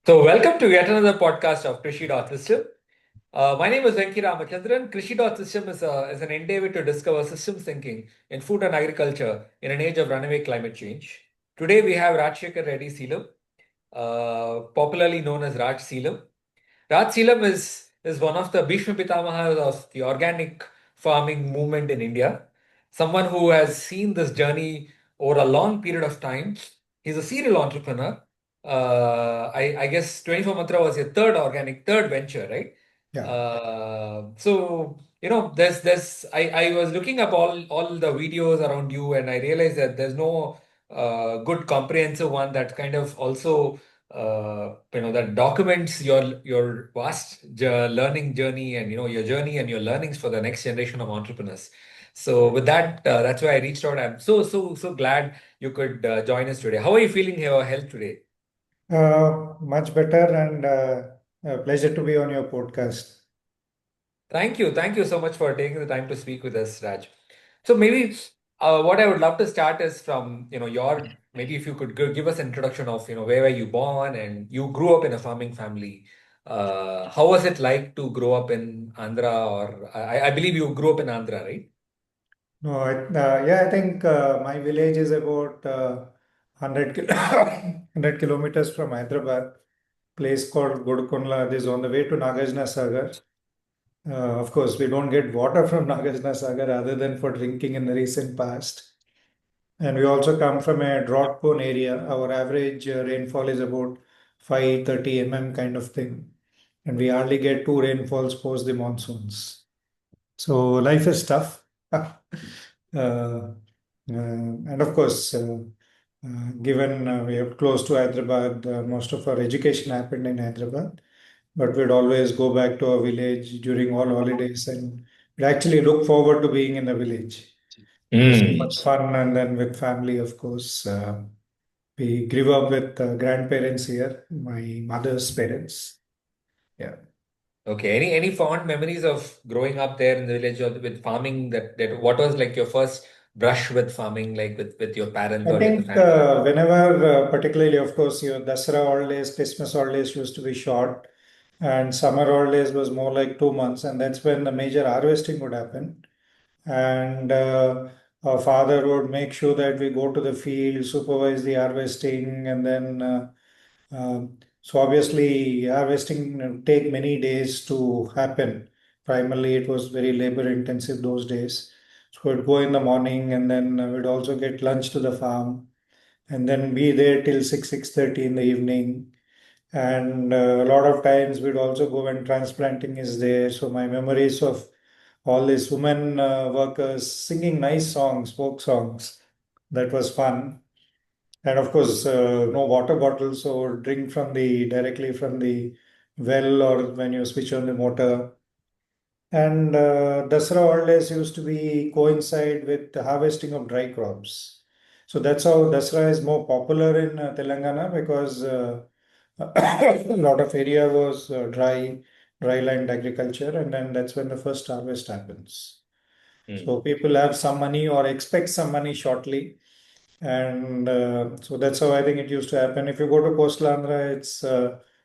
So, welcome to yet another podcast of Krishi.System. My name is Venki Ramachandran. Krishi.System is an endeavor to discover systems thinking in food and agriculture in an age of runaway climate change. Today, we have Rajshekar Reddy Seelam, popularly known as Raj Seelam. Raj Seelam is one of the Bhishma Pitamahas of the organic farming movement in India, someone who has seen this journey over a long period of time. He's a serial entrepreneur. I guess 24 Mantra was your third venture, right? Yeah. I was looking up all the videos around you, and I realized that there's no good comprehensive one that kind of also that documents your vast learning journey and your journey and your learnings for the next generation of entrepreneurs. So with that, that's why I reached out. I'm so glad you could join us today. How are you feeling your health today? Much better and a pleasure to be on your podcast. Thank you so much for taking the time to speak with us, Raj. So maybe what I would love to start is from your maybe if you could give us an introduction of where were you born and you grew up in a farming family. How was it like to grow up in Andhra, or I believe you grew up in Andhra, right? No, yeah, I think my village is about 100 kilometers from Hyderabad, place called Godkonla. This is on the way to Nagarjuna Sagar. Of course, we don't get water from Nagarjuna Sagar other than for drinking in the recent past. And we also come from a drought-prone area. Our average rainfall is about 530 mm kind of thing. And we hardly get two rainfalls post the monsoons. So life is tough. And of course, given we are close to Hyderabad, most of our education happened in Hyderabad. But we'd always go back to our village during all holidays and we'd actually look forward to being in the village. It was so Mm. much fun. And then with family, of course, we grew up with grandparents here, my mother's parents. Yeah. Okay. Any fond memories of growing up there in the village or with farming? That what was like your first brush with farming, like with your parents I or with the think family? whenever, particularly, of course, your Dasara holidays, Christmas holidays used to be short, and summer holidays was more like 2 months, and that's when the major harvesting would happen. And our father would make sure that we go to the field, supervise the harvesting, and then so obviously harvesting take many days to happen. Primarily, it was very labor intensive those days. So we'd go in the morning, and then we'd also get lunch to the farm and then be there till 6:30 in the evening. And a lot of times we'd also go when transplanting is there. So my memories of all these women workers singing nice songs, folk songs, that was fun. And of course, no water bottles, so drink from the directly from the well or when you switch on the motor. And Dasara holidays used to be coincide with the harvesting of dry crops. So that's how Dasara is more popular in Telangana because a lot of area was dry land agriculture, and then that's when the first harvest happens. Mm. So people have some money or expect some money shortly, and so that's how I think it used to happen. If you go to coastal Andhra, it's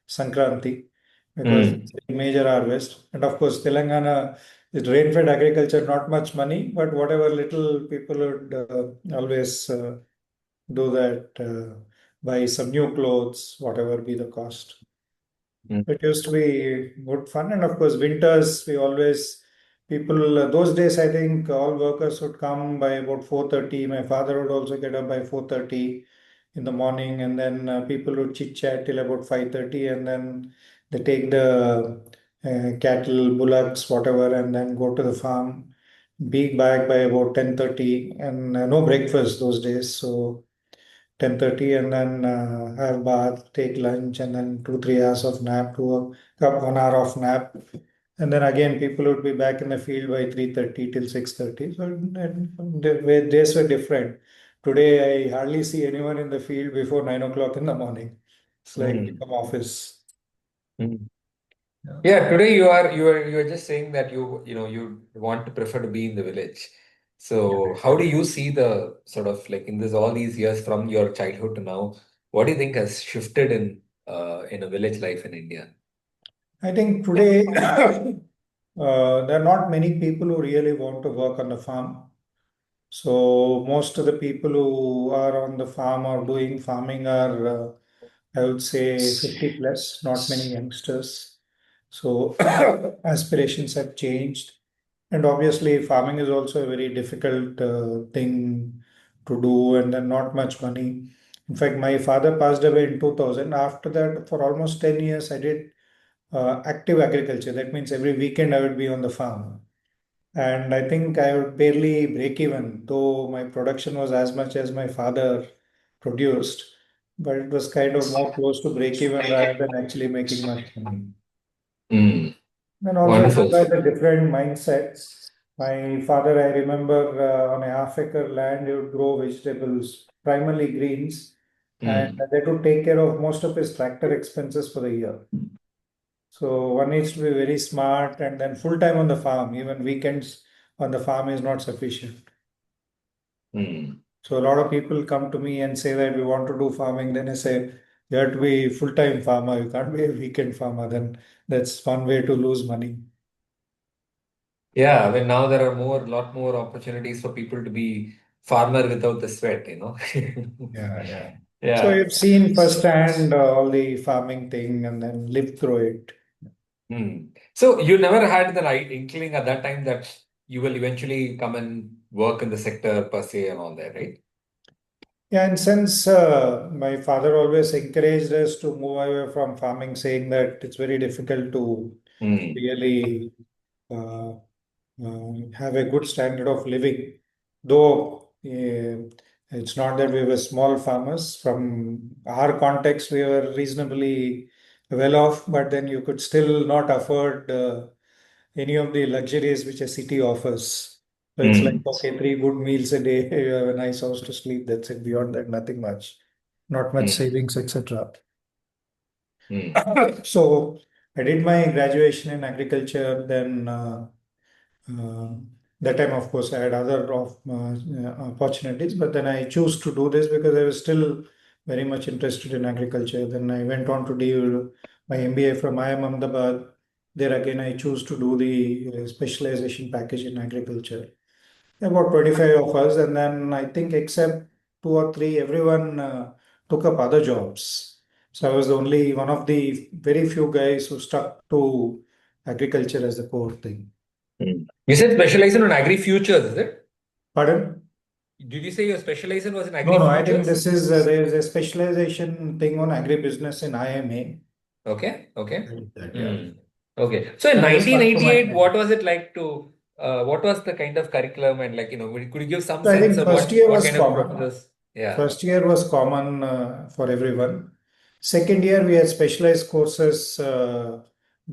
Sankranti because Mm. it's a major harvest. And of course, Telangana is rain-fed agriculture, not much money, but whatever little people would always do that, buy some new clothes, whatever be the cost. Mm. It used to be good fun. And of course, winters, we always, people, those days, I think all workers would come by about 4:30. My father would also get up by 4:30 in the morning. And then people would chit chat till about 5:30. And then they take the cattle, bullocks, whatever, and then go to the farm, be back by about 10:30 and no breakfast those days. So 10:30 and then have bath, take lunch, and then 2 3 hours of nap, 1 hour of nap, and then again people would be back in the field by 3:30 till 6:30. So the days were different. Today I hardly see anyone in the field before 9 o'clock in the morning. It's like Mm. become office. Mm. Yeah. Yeah, today you are just saying that you want to prefer to be in the village. So how do you see the sort of like in this all these years from your childhood to now, what do you think has shifted in? in a village life in India? I think today there are not many people who really want to work on the farm. So most of the people who are on the farm or doing farming are, I would say, 50 plus, not many youngsters. So aspirations have changed. And obviously, farming is also a very difficult thing to do, and then not much money. In fact, my father passed away in 2000. After that, for almost 10 years, I did active agriculture. That means every weekend I would be on the farm. And I think I would barely break even, though my production was as much as my father produced. But it was kind of more close to break even rather than actually making much money. Mm. And also Wonderful. people had a different mindset. My father, I remember on a half-acre land, he would grow vegetables, primarily greens, and Mm. that would take care of most of his tractor expenses for the year. So one needs to be very smart and then full time on the farm. Even weekends on the farm is not sufficient. Mm. So a lot of people come to me and say that we want to do farming. Then I say you have to be full time farmer. You can't be a weekend farmer. Then that's one way to lose money. Yeah, I mean now there are lot more opportunities for people to be farmer without the sweat, you know. Yeah, yeah. So Yeah. you've seen firsthand all the farming thing and then lived through it. Hmm. So you never had the inkling at that time that you will eventually come and work in the sector per se and all that, right? Yeah, and since my father always encouraged us to move away from farming, saying that it's very difficult to Hmm. really uh, have a good standard of living. Though it's not that we were small farmers, from our context, we were reasonably well off, but then you could still not afford any of the luxuries which a city offers. So it's like, Hmm. okay, three good meals a day, you have a nice house to sleep, that's it. Beyond that, nothing much, not much Hmm. savings, etc. Hmm. So I did my graduation in agriculture, then uh, that time, of course, I had other opportunities, but then I chose to do this because I was still very much interested in agriculture. Then I went on to do my MBA from IIM Ahmedabad. There again, I chose to do the specialization package in agriculture. About 25 of us, and then I think except two or three, everyone took up other jobs. So I was the only one of the very few guys who stuck to agriculture as the core thing. Hmm. You said specializing on agri futures, is it? Pardon? Did you say your specialization was in No, agri no, I think futures? this is there's a specialization thing on agribusiness in IMA. Okay, I okay. did that, yeah. Hmm. Okay. So in And I stuck to my 1988, thing. what was it like to, what was the kind of curriculum and like, could you give some So I sense think of first year what was kind of common. professors? Yeah. First year was common for everyone. Second year, we had specialized courses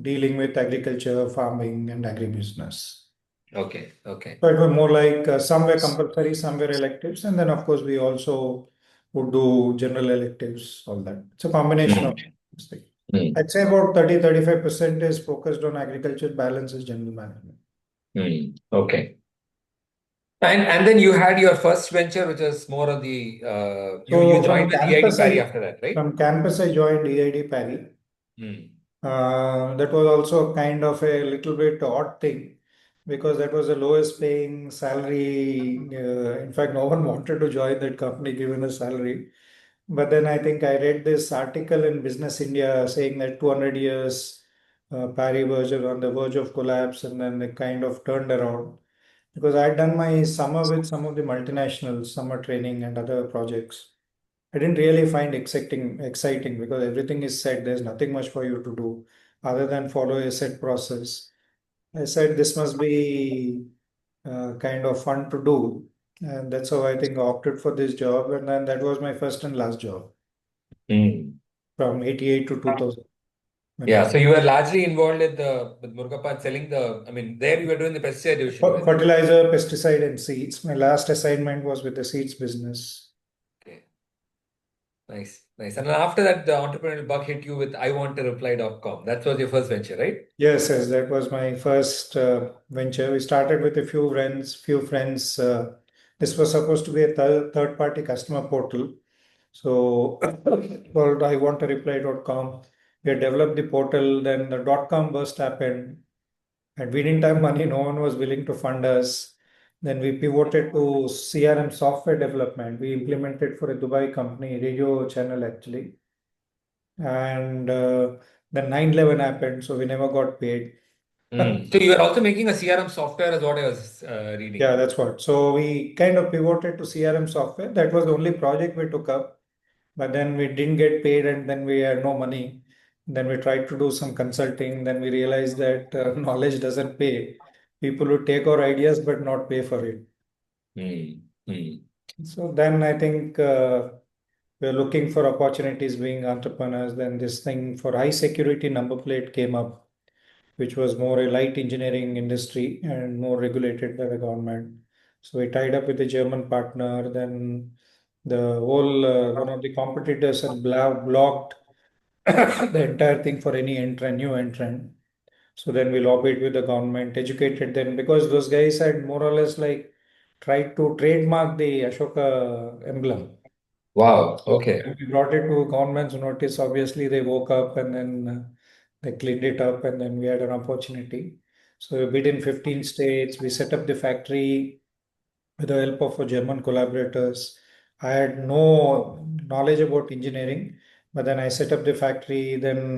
dealing with agriculture, farming, and agribusiness. Okay, okay. So it was more like some were compulsory, some were electives, and then of course we also would do general electives, all that. It's a combination of Hmm. things. Hmm. I'd say about 30-35% is focused on agriculture, balance is general management. Hmm. Okay. And then you had your first venture, which was more of the you So joined with EID Parry after that, right? from campus I joined EID Parry. Hmm. That was also kind of a little bit odd thing because that was the lowest paying salary. In fact, no one wanted to join that company given the salary. But then I think I read this article in Business India saying that 200 years Parry was on the verge of collapse, and then they kind of turned around because I'd done my summer with some of the multinationals, summer training and other projects. I didn't really find exciting because everything is set. There's nothing much for you to do other than follow a set process. I said this must be kind of fun to do. And that's how I think I opted for this job. And then that was my first and last job Hmm. from 88 to 2000 when I Yeah, so you were largely involved with Murugappa selling I mean, there you were doing the pesticide division, was it? fertilizer, pesticide, and seeds. My last assignment was with the seeds business. Okay, nice, nice. And then after that, the entrepreneurial bug hit you with iwantreply.com. That was your first venture, right? Yes, yes, that was my first venture. We started with a few friends. This was supposed to be a third party customer portal. So called I want to reply.com. We had developed the portal, then the dot-com burst happened, and we didn't have money. No one was willing to fund us. Then we pivoted to CRM software development. We implemented for a Dubai company, radio channel actually. And then 9/11 happened, so we never got paid. So you are also making a CRM software, is what I was Yeah, reading. that's what. So we kind of pivoted to CRM software. That was the only project we took up, but then we didn't get paid and then we had no money. Then we tried to do some consulting. Then we realized that knowledge doesn't pay. People would take our ideas but not pay for it. Hmm. Hmm. So then I think we're looking for opportunities being entrepreneurs. Then this thing for high security number plate came up, which was more a light engineering industry and more regulated by the government. So we tied up with a German partner. Then the whole one of the competitors had blocked the entire thing for any entrant, new entrant. So then we lobbied with the government, educated them because those guys had more or less like tried to trademark the Ashoka emblem. Wow. So Okay. when we brought it to government's notice, obviously they woke up and then they cleaned it up and then we had an opportunity. So we bid in 15 states. We set up the factory with the help of our German collaborators. I had no knowledge about engineering, but then I set up the factory. Then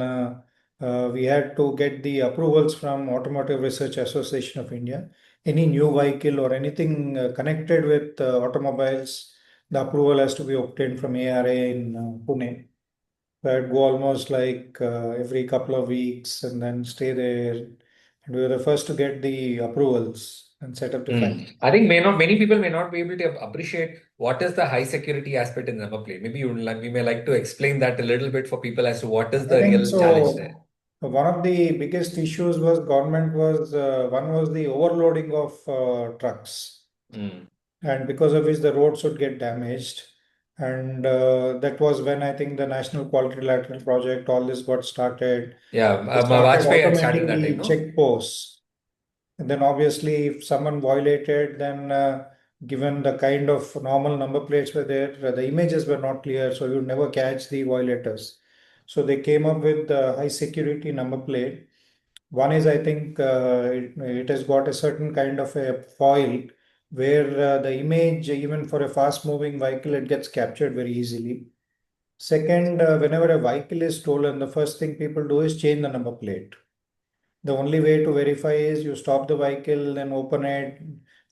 we had to get the approvals from Automotive Research Association of India. Any new vehicle or anything connected with automobiles, the approval has to be obtained from ARA in Pune. So I'd go almost like every couple of weeks and then stay there. And we were the first to get the approvals and set up the factory. I think may not many people may not be able to appreciate what is the high security aspect in number plate. Maybe we may like to explain that a little bit for people as to what is I the think real challenge so. there. One of the biggest issues was government was one was the overloading of trucks, Mm. and because of which the roads would get damaged. And that was when I think the National Quality Lateral Project, all this got started. Yeah, They started Vajpayee had started automating that time, the no? checkposts. And then obviously, if someone violated, then given the kind of normal number plates were there, the images were not clear, so you'd never catch the violators. So they came up with the high security number plate. One is, I think, it has got a certain kind of a foil where the image, even for a fast moving vehicle, it gets captured very easily. Second, whenever a vehicle is stolen, the first thing people do is change the number plate. The only way to verify is you stop the vehicle, then open it,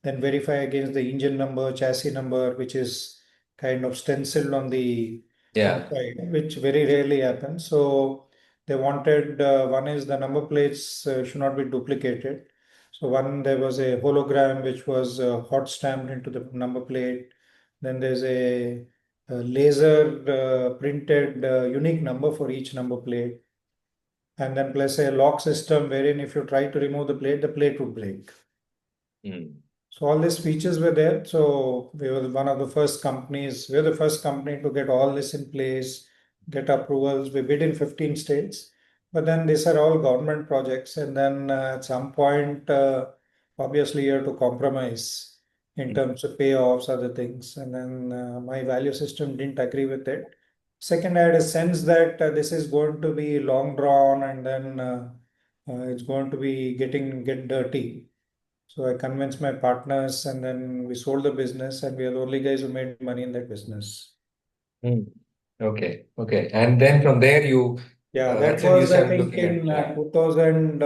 then verify against the engine number, chassis number, which is kind of stenciled on the Yeah. outside, which very rarely happens. So they wanted one is the number plates should not be duplicated. So one there was a hologram which was hot stamped into the number plate. Then there's a laser printed unique number for each number plate, and then plus a lock system wherein if you try to remove the plate would break. Mm. So all these features were there. So we were one of the first companies. We were the first company to get all this in place, get approvals. We bid in 15 states, but then these are all government projects. And then at some point, obviously you have to compromise in Mm. terms of payoffs, other things. And then my value system didn't agree with it. Second, I had a sense that this is going to be long drawn, and then it's going to be get dirty. So I convinced my partners, and then we sold the business, and we are the only guys who made money in that business. Mm. Okay. Okay. And then from there, Yeah, that that's when you was I started think looking at, in yeah. 2000,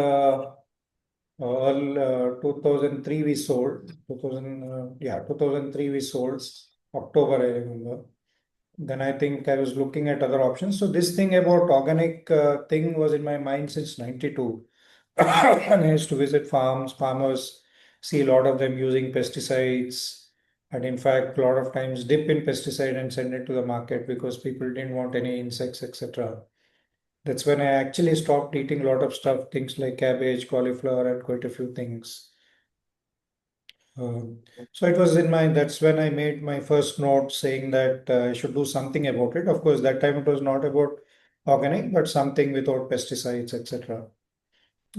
2003 we sold. 2000, yeah, 2003 we sold. October I remember. Then I think I was looking at other options. So this thing about organic thing was in my mind since 92. And I used to visit farmers, see a lot of them using pesticides, and in fact, a lot of times dip in pesticide and send it to the market because people didn't want any insects, etc. That's when I actually stopped eating a lot of stuff, things like cabbage, cauliflower, and quite a few things. So it was in my, that's when I made my first note saying that I should do something about it. Of course, that time it was not about organic, but something without pesticides, etc.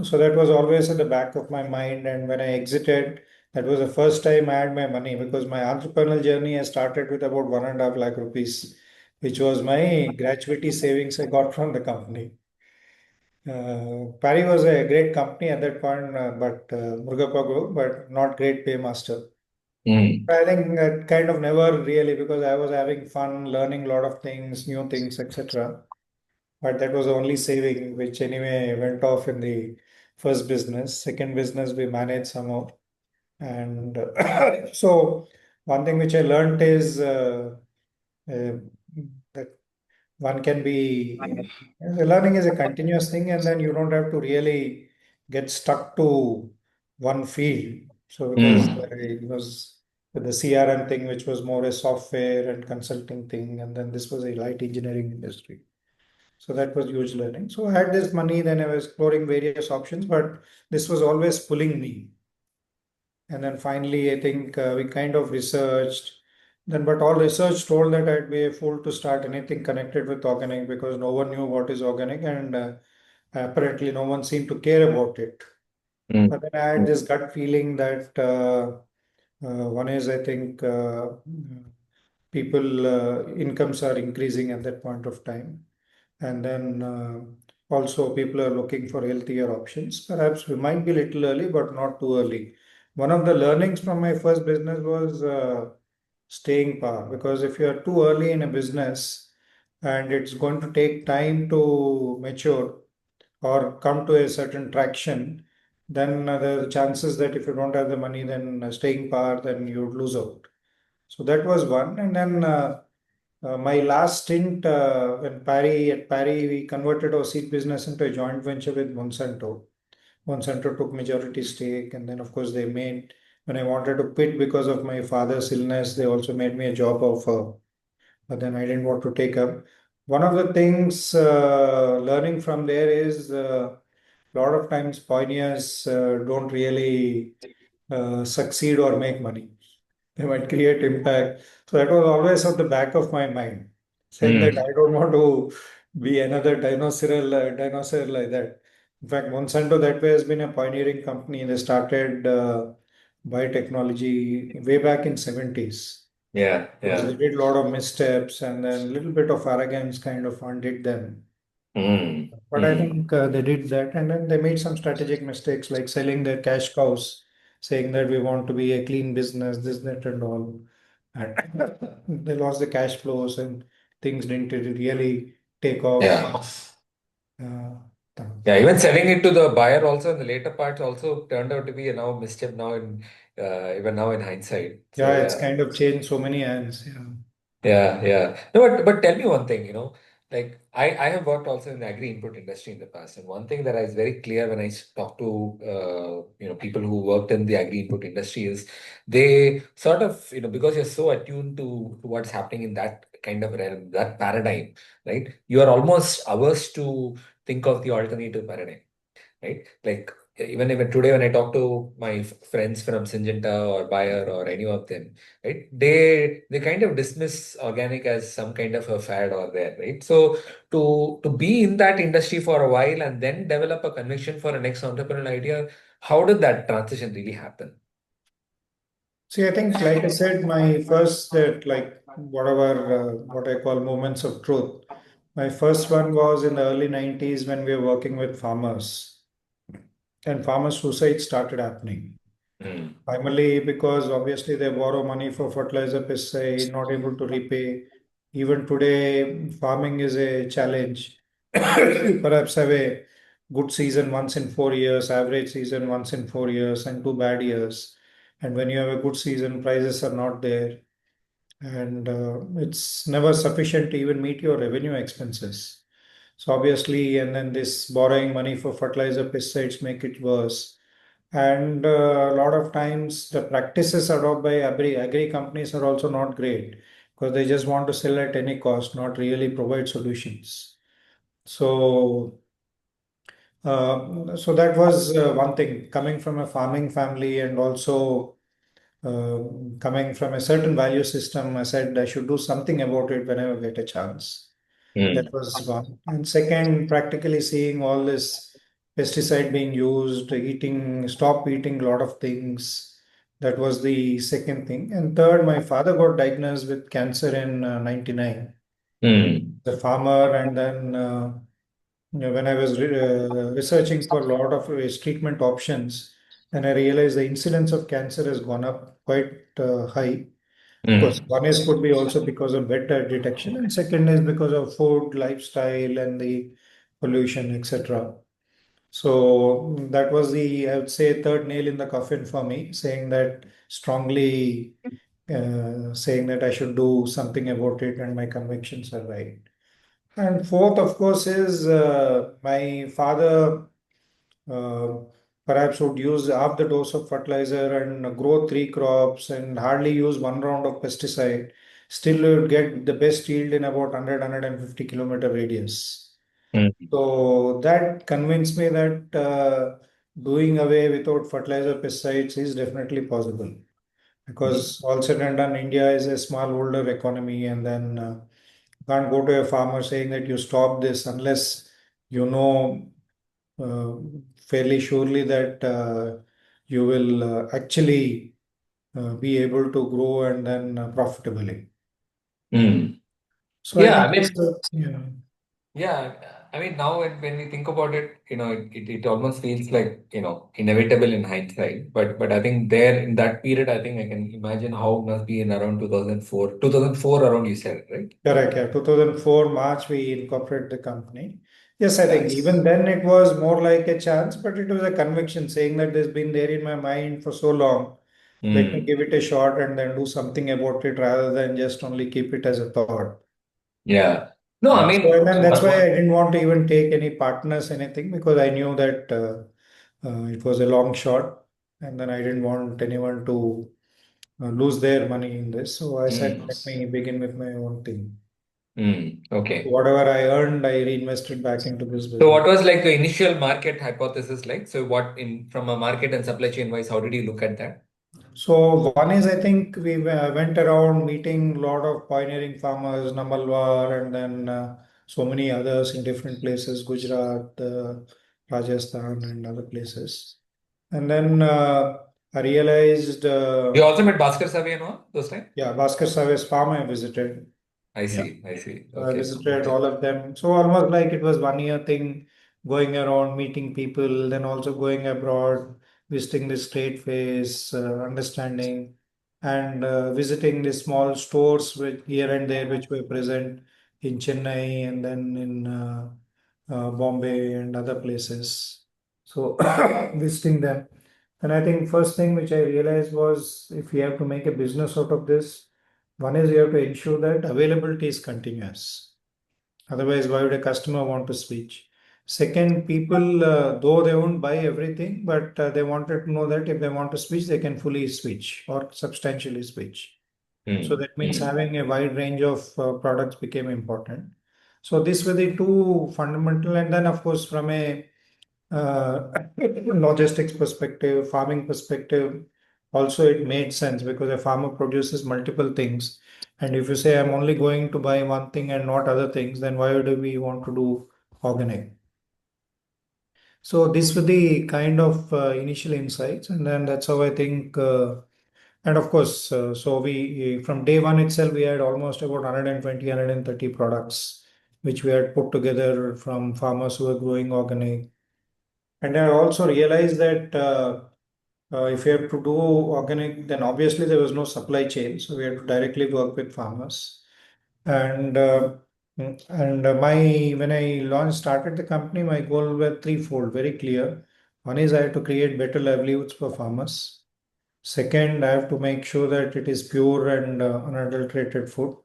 So that was always at the back of my mind. And when I exited, that was the first time I had my money because my entrepreneurial journey has started with about 1.5 lakh rupees, which was my gratuity savings I got from the company. Parry was a great company at that point, but Murugappa Group, but not great paymaster. Mm. I think that kind of never really, because I was having fun, learning a lot of things, new things, etc. But that was the only saving, which anyway went off in the first business. Second business we managed somehow, and so one thing which I learned is uh, that one can be learning is a continuous thing, and then you don't have to really get stuck to one field. So because Mm. it was the CRM thing, which was more a software and consulting thing, and then this was a light engineering industry. So that was huge learning. So I had this money, then I was exploring various options, but this was always pulling me. And then finally, I think we kind of researched. Then, but all research told that I'd be a fool to start anything connected with organic because no one knew what is organic, and apparently no one seemed to care about it. Mm. But then I had this gut feeling that one is, I think, people incomes are increasing at that point of time, and then also people are looking for healthier options. Perhaps we might be a little early, but not too early. One of the learnings from my first business was staying power, because if you are too early in a business and it's going to take time to mature or come to a certain traction, then the chances that if you don't have the money, then staying power, then you would lose out. So that was one. And then my last stint when Parry, we converted our seed business into a joint venture with Monsanto. Monsanto took majority stake, and then of course they made. When I wanted to quit because of my father's illness, they also made me a job offer, but then I didn't want to take up. One of the things learning from there is a lot of times pioneers don't really succeed or make money. They might create impact. So that was always at the back of my mind, saying that Mm. I don't want to be another dinosaur like that. In fact, Monsanto that way has been a pioneering company. They started biotechnology way back in 70s. Yeah, Because yeah. they did a lot of missteps, and then a little bit of arrogance kind of undid them. Mm. But I Mm. think they did that, and then they made some strategic mistakes like selling their cash cows, saying that we want to be a clean business, this, that, and all. And they lost the cash flows, and things didn't really take off. Yeah. Uh, Yeah, even selling it to the buyer also in the later parts also turned out to be a now misstep now in even now in hindsight. So yeah, it's yeah. kind of changed so many hands. Yeah. Yeah, yeah. No, but tell me one thing, like I have worked also in the agri input industry in the past, and one thing that is very clear when I talk to people who worked in the agri input industry is they sort of because you're so attuned to what's happening in that kind of realm, that paradigm, right? You are almost averse to think of the alternative paradigm, right? Like even today when I talk to my friends from Syngenta or Bayer or any of them, right? They kind of dismiss organic as some kind of a fad or there, right? So to be in that industry for a while and then develop a conviction for a next entrepreneurial idea, how did that transition really happen? See, I think, like I said, my first that like whatever what I call moments of truth. My first one was in the early 90s when we were working with farmers, and farmer suicide started happening. Mm. Primarily because obviously they borrow money for fertilizer, pesticide, not able to repay. Even today, farming is a challenge. Perhaps have a good season once in 4 years, average season once in 4 years, and two bad years. And when you have a good season, prices are not there, and it's never sufficient to even meet your revenue expenses. So obviously, and then this borrowing money for fertilizer, pesticides make it worse. And a lot of times, the practices adopted by agri companies are also not great because they just want to sell at any cost, not really provide solutions. So, so that was one thing coming from a farming family, and also uh, coming from a certain value system. I said I should do something about it whenever I get a chance. That Mm. was one. And second, practically seeing all this pesticide being used, stop eating a lot of things. That was the second thing. And third, my father got diagnosed with cancer in 99. Mm. The farmer, and then when I was researching for a lot of treatment options, then I realized the incidence of cancer has gone up quite high. Of course, Mm. one is could be also because of better detection, and second is because of food, lifestyle, and the pollution, etc. So that was the, I would say, third nail in the coffin for me, saying that strongly, saying that I should do something about it, and my convictions are right. And fourth, of course, is my father uh, perhaps would use half the dose of fertilizer and grow three crops and hardly use one round of pesticide. Still, you would get the best yield in about 100-150 kilometer radius. Mm. So that convinced me that doing away without fertilizer pesticides is definitely possible, because all said and done, India is a small older economy, and then can't go to a farmer saying that you stop this unless you know uh, fairly surely that you will actually be able to grow and then profitably. Mm. So I Yeah, I think mean, this, yeah, yeah, I mean, now when we think about it, it almost feels like, inevitable in hindsight. But I think there in that period, I think I can imagine how it must be in around 2004, 2004 around, you said, right? correct. Yeah, 2004 March we incorporated the company. Yes, I think Yes. even then it was more like a chance, but it was a conviction saying that there's been there in my mind for so long. Let me Mm. give it a shot and then do something about it rather than just only keep it as a thought. Yeah. No, I So, and mean, then that's why I one. didn't want to even take any partners, anything, because I knew that it was a long shot, and then I didn't want anyone to lose their money in this. So I said, Mm. let me begin with my own thing. Okay. Whatever I earned, I reinvested back into this So business. what was like the initial market hypothesis like? So what in from a market and supply chain wise, how did you look at that? So one is, I think we went around meeting a lot of pioneering farmers, Namalwar, and then so many others in different places, Gujarat, Rajasthan, and other places. And then I realized, You also met Bhaskar Savi and all those time? yeah, Bhaskar Save's farm I visited. I Yeah. see. I see. So I Okay. visited Okay. all of them. So almost like it was 1 year thing, going around, meeting people, then also going abroad, visiting the trade fairs, understanding, and visiting the small stores with here and there which were present in Chennai and then in Bombay and other places. So visiting them. And I think first thing which I realized was, if you have to make a business out of this, one is you have to ensure that availability is continuous. Otherwise, why would a customer want to switch? Second, people, though they won't buy everything, but they wanted to know that if they want to switch, they can fully switch or substantially switch. So Hmm. that means Hmm. having a wide range of products became important. So these were the two fundamental, and then of course from a logistics perspective, farming perspective, also it made sense because a farmer produces multiple things. And if you say I'm only going to buy one thing and not other things, then why do we want to do organic? So these were the kind of initial insights, and then that's how I think. And of course, so we from day one itself we had almost about 120, 130 products which we had put together from farmers who were growing organic. And I also realized that if you have to do organic, then obviously there was no supply chain, so we had to directly work with farmers. And my when I launched started the company, my goal were threefold, very clear. One is I have to create better livelihoods for farmers. Second, I have to make sure that it is pure and unadulterated food.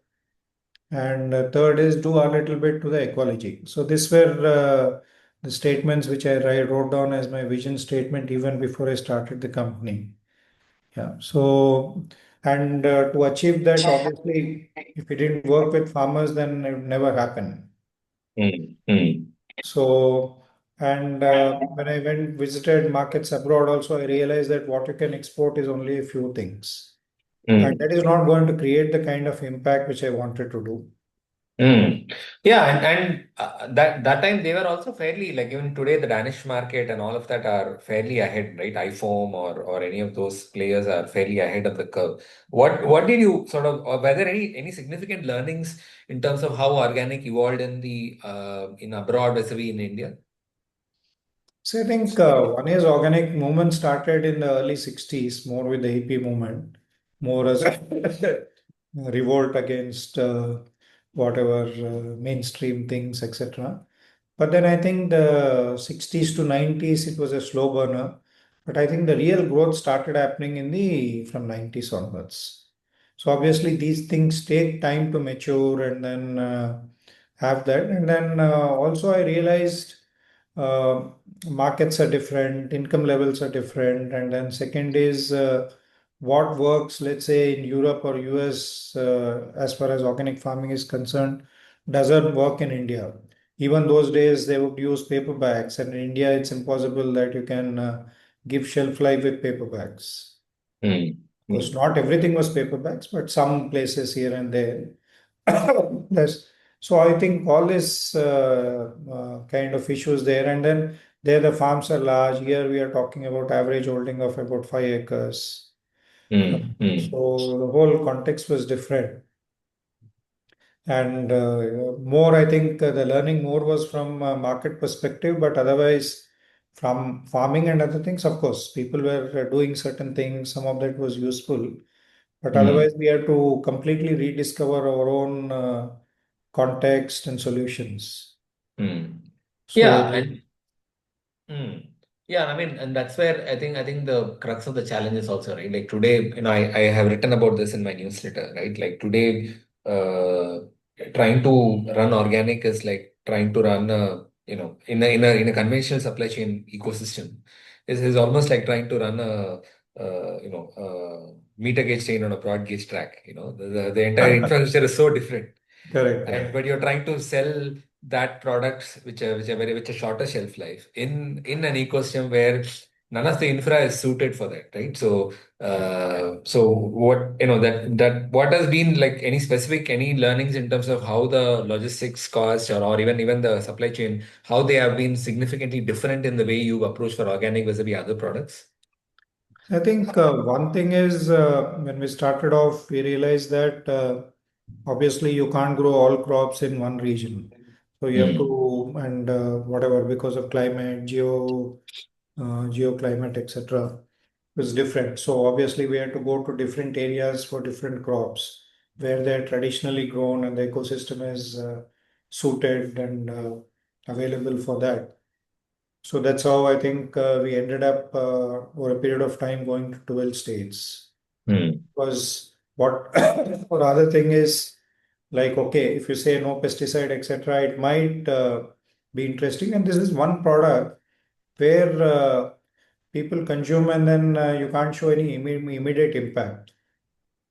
And third is do a little bit to the ecology. So these were the statements which wrote down as my vision statement even before I started the company. Yeah. So, and to achieve that, obviously, if we didn't work with farmers, then it would never happen. Hmm. Hmm. So, and when I went visited markets abroad, also I realized that what you can export is only a few things, and Hmm. that is not going to create the kind of impact which I wanted to do. Mm. Yeah, and that time they were also fairly, like, even today the Danish market and all of that are fairly ahead, right? iPhone or any of those players are fairly ahead of the curve. What did you sort of, or were there any significant learnings in terms of how organic evolved in the in abroad vis-a-vis in India? So I think one is organic movement started in the early 60s, more with the hippie movement, more as a revolt against whatever mainstream things, etc. But then I think the 60s to 90s, it was a slow burner. But I think the real growth started happening in the from 90s onwards. So obviously these things take time to mature and then have that. And then also I realized uh, markets are different, income levels are different. And then second is what works, let's say in Europe or US, as far as organic farming is concerned, doesn't work in India. Even those days, they would use paper bags, and in India, it's impossible that you can give shelf life with paper bags. Mm. Of course, Mm. not everything was paper bags, but some places here and there. Yes. So I think all this kind of issues there, and then there the farms are large. Here we are talking about average holding of about 5 acres. Mm. Mm. So the whole context was different. And more, I think the learning more was from market perspective, but otherwise from farming and other things, of course, people were doing certain things. Some of that was useful, but otherwise Mm. we had to completely rediscover our own context and solutions. Mm. Yeah, So and mm. Yeah, I mean, and that's where I think the crux of the challenge is also, right? Like today, I have written about this in my newsletter, right? Like today, trying to run organic is like trying to run in a conventional supply chain ecosystem. Is almost like trying to run a meter gauge train on a broad gauge track. The entire infrastructure is so different. correct, And correct. but you're trying to sell that products which are shorter shelf life in an ecosystem where none of the infra is suited for that, right? So what that what has been like any learnings in terms of how the logistics cost or even the supply chain, how they have been significantly different in the way you approach for organic vis-a-vis other products? I think one thing is when we started off, we realized that obviously you can't grow all crops in one region. So you have Mm, to, and whatever, because of climate, geoclimate, etc., is different. So obviously we had to go to different areas for different crops where they're traditionally grown and the ecosystem is suited and available for that. So that's how I think we ended up over a period of time going to 12 states. mm, Because what or other thing is like, okay, if you say no pesticide, etc., it might be interesting. And this is one product where people consume and then you can't show any immediate impact.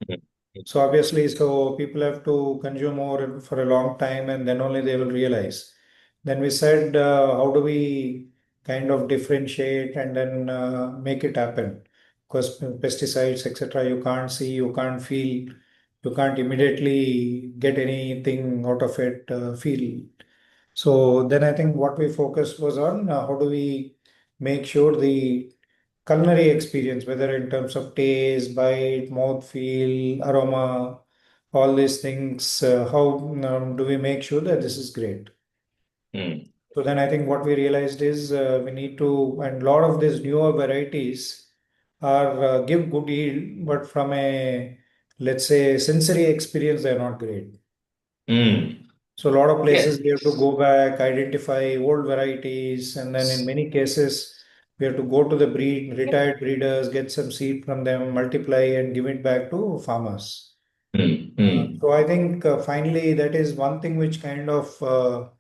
mm, So obviously, so people have to consume more for a long time and then only they will realize. Then we said, how do we kind of differentiate and then make it happen? Because pesticides, etc., you can't see, you can't feel, you can't immediately get anything out of it, feel. So then I think what we focused was on how do we make sure the culinary experience, whether in terms of taste, bite, mouth feel, aroma, all these things, how do we make sure that this is great? mm, So then I think what we realized is we need to, and a lot of these newer varieties are give good yield, but from a, let's say, sensory experience, they're not great. mm. So a lot of Yes. places we have to go back, identify old varieties, and then in many cases we have to go to the retired breeders, get some seed from them, multiply and give it back to farmers. Mm, mm, So I think finally that is one thing which kind of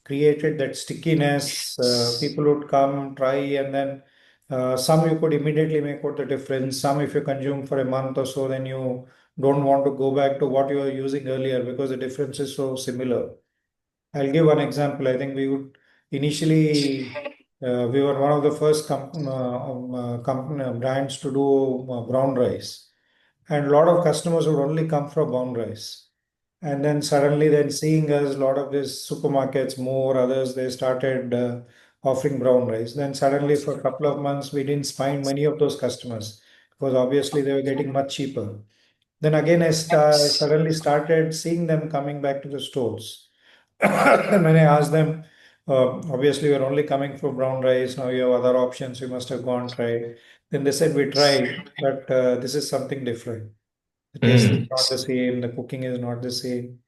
created that stickiness. People would come, try, and then some you could immediately make out the difference. Some, if you consume for a month or so, then you don't want to go back to what you were using earlier because the difference is so similar. I'll give one example. I think we would initially we were one of the first brands to do brown rice, and a lot of customers would only come for brown rice. And then suddenly, then seeing us, a lot of these supermarkets, more others, they started offering brown rice. Then suddenly, for a couple of months, we didn't find many of those customers because obviously they were getting much cheaper. Then again, I suddenly started seeing them coming back to the stores. And when I asked them, obviously we're only coming for brown rice. Now you have other options. You must have gone tried. Then they said we tried, but this is something different. The taste is Mm. not the same. The cooking is not the same.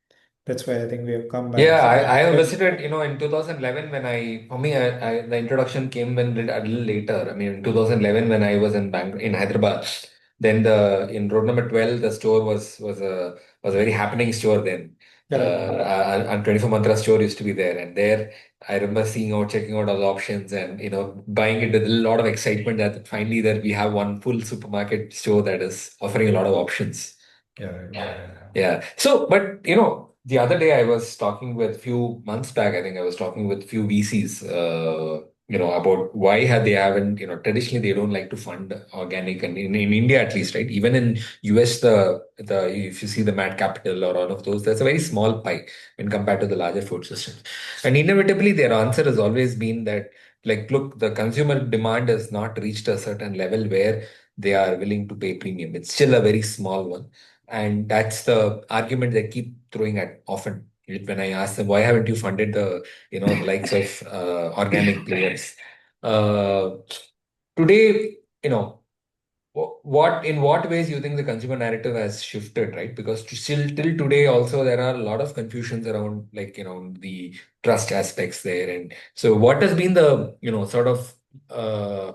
That's why I think we have come back. Yeah, I have visited, in 2011 when for me, the introduction came a little later. I mean, in 2011 when I was in Hyderabad, then in road number 12, the store was a very happening store then. Correct. And 24 Mantra store used to be there. And there, I remember checking out all the options and, buying it with a lot of excitement that finally that we have one full supermarket store that is offering a lot of options. Yeah, yeah. Yeah. So, but the other day I was talking with few months back, I think I was talking with few VCs, about why they haven't, traditionally they don't like to fund organic and in India at least, right? Even in US, if you see the Mad Capital or all of those, that's a very small pie when compared to the larger food systems. And inevitably their answer has always been that, like, look, the consumer demand has not reached a certain level where they are willing to pay premium. It's still a very small one, and that's the argument they keep throwing at often when I ask them, why haven't you funded the likes of organic players? Uh, Today, in what ways you think the consumer narrative has shifted, right? Because still till today also there are a lot of confusions around, like, the trust aspects there. And so what has been the sort of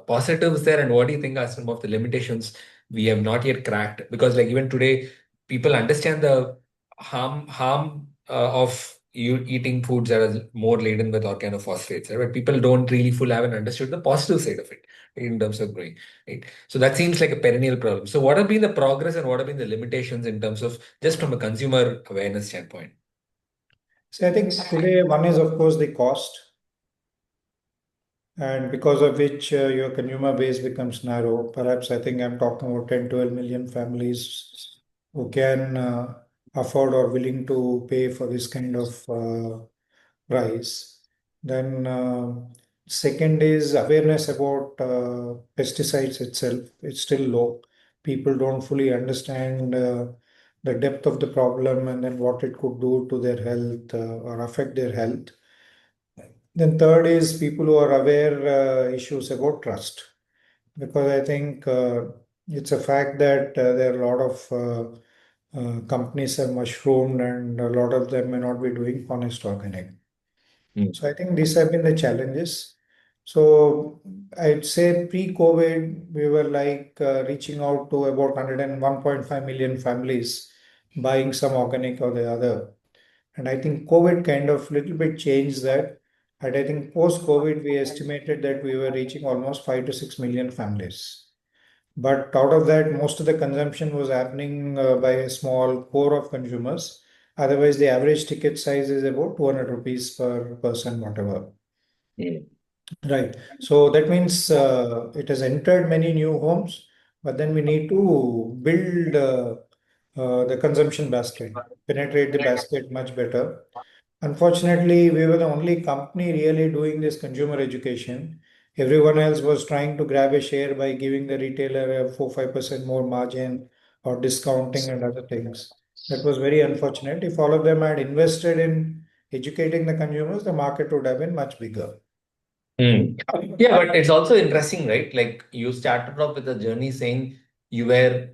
positives there, and what do you think are some of the limitations we have not yet cracked? Because, like, even today people understand the harm of you eating foods that are more laden with organophosphates, right? But people don't really fully haven't understood the positive side of it in terms of growing, right? So that seems like a perennial problem. So what have been the progress and what have been the limitations in terms of just from a consumer awareness standpoint? So I think today one is of course the cost, and because of which your consumer base becomes narrow. Perhaps I think I'm talking about 10, 12 million families who can afford or willing to pay for this kind of price. Then second is awareness about pesticides itself. It's still low. People don't fully understand the depth of the problem and then what it could do to their health or affect their health. Then third is people who are aware issues about trust, because I think it's a fact that there are a lot of companies have mushroomed and a lot of them may not be doing honest organic. Mm. So I think these have been the challenges. So I'd say pre-COVID, we were like reaching out to about 101.5 million families, buying some organic or the other. And I think COVID kind of little bit changed that. And I think post-COVID, we estimated that we were reaching almost 5 to 6 million families. But out of that, most of the consumption was happening by a small core of consumers. Otherwise, the average ticket size is about 200 rupees per person, whatever. Mm. Right. So that means it has entered many new homes, but then we need to build the consumption basket, penetrate the basket much better. Unfortunately, we were the only company really doing this consumer education. Everyone else was trying to grab a share by giving the retailer a 4-5% more margin or discounting and other things. That was very unfortunate. If all of them had invested in educating the consumers, the market would have been much bigger. Mm. Yeah, but it's also interesting, right? Like, you started off with a journey saying you were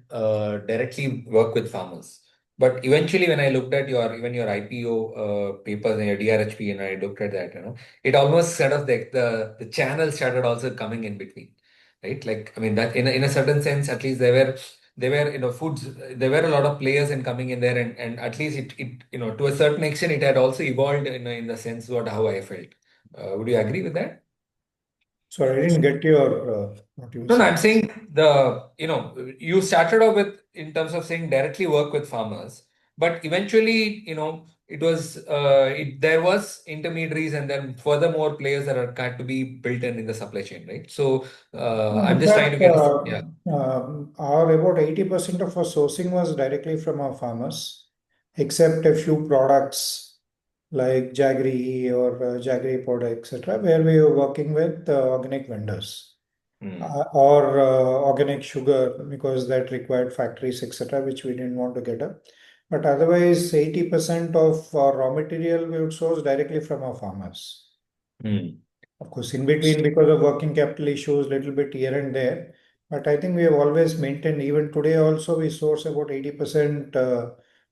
directly work with farmers. But eventually, when I looked at your IPO papers and your DRHP, and I looked at that, it almost sort of the channel started also coming in between, right? Like, I mean, that in a certain sense, at least there were foods, there were a lot of players in coming in there, and at least it to a certain extent it had also evolved in the sense how I felt. Would you agree with that? So I didn't get your what you were No, no, saying. I'm saying you started off with in terms of saying directly work with farmers, but eventually, there was intermediaries and then furthermore players that are got to be built in the supply chain, right? So I'm In just trying to fact, get our about 80% of our sourcing was directly from our farmers, except a few products like Jaggery or Jaggery powder, etc., where we were working with organic vendors or organic sugar because that required factories, etc., which we didn't want to get up. But otherwise, 80% of our raw material we would source directly from our farmers. Mm. Of course, in between, because of working capital issues, little bit here and there. But I think we have always maintained, even today also, we source about 80%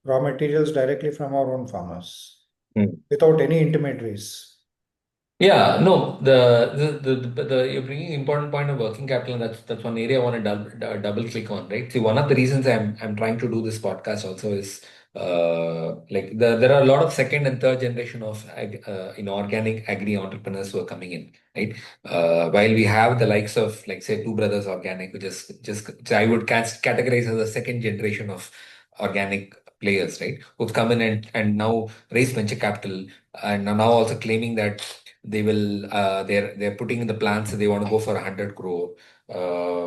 raw materials directly from our own farmers Mm. without any intermediaries. Yeah, no, you're bringing important point of working capital, and that's one area I want to double click on, right? See, one of the reasons I'm trying to do this podcast also is like there are a lot of second and third generation of organic agri entrepreneurs who are coming in, right? While we have the likes of like say Two Brothers Organic, which is just I would categorize as a second generation of organic players, right? Who've come in and now raise venture capital and are now also claiming that they will they're putting in the plans that they want to go for 100 crore,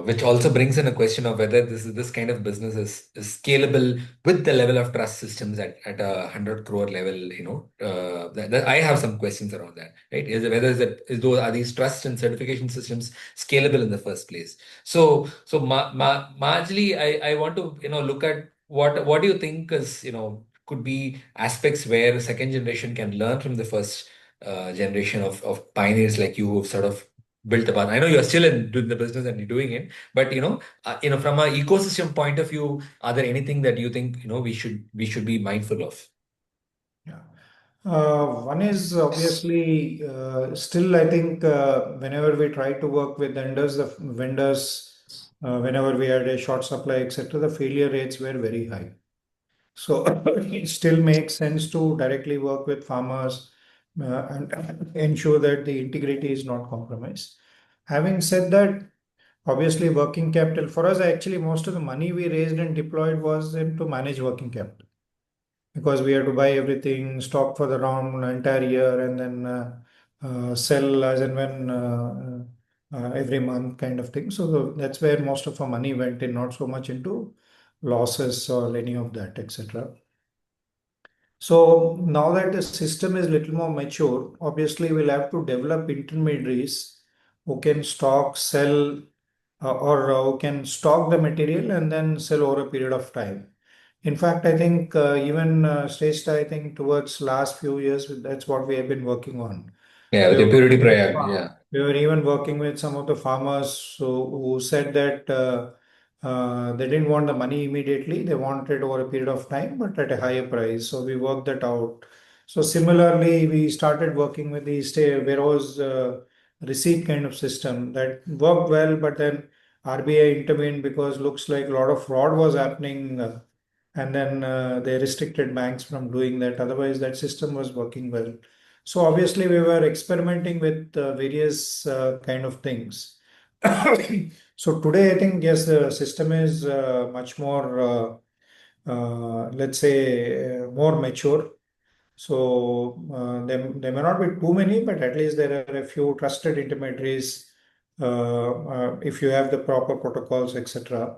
which also brings in a question of whether this kind of business is scalable with the level of trust systems at a 100 crore level. I have some questions around that, right? Are these trust and certification systems scalable in the first place? Marginally, I want to look at what do you think is could be aspects where second generation can learn from the first generation of pioneers like you who've sort of built upon. I know you're still doing the business and you're doing it, but from an ecosystem point of view, are there anything that you think we should be mindful of? Yeah. One is obviously still, I think, whenever we try to work with vendors, whenever we had a short supply, etc., the failure rates were very high. So it still makes sense to directly work with farmers and ensure that the integrity is not compromised. Having said that, obviously working capital for us, actually most of the money we raised and deployed was to manage working capital because we had to buy everything, stock for the round entire year, and then sell as and when every month kind of thing. So that's where most of our money went in, not so much into losses or any of that, etc. So now that the system is little more mature, obviously we'll have to develop intermediaries who can stock, sell, or who can stock the material and then sell over a period of time. In fact, I think even Shrestha, I think towards last few years, that's what we have been working on. Yeah, We with were impurity working with prayag. Yeah. we were even working with some of the farmers who said that they didn't want the money immediately. They wanted over a period of time, but at a higher price. So we worked that out. So similarly, we started working with the stay warehouse receipt kind of system that worked well, but then RBI intervened because looks like a lot of fraud was happening. And then they restricted banks from doing that. Otherwise, that system was working well. So obviously, we were experimenting with various kind of things. So today, I think yes, the system is much more, let's say, more mature. So there may not be too many, but at least there are a few trusted intermediaries if you have the proper protocols, etc.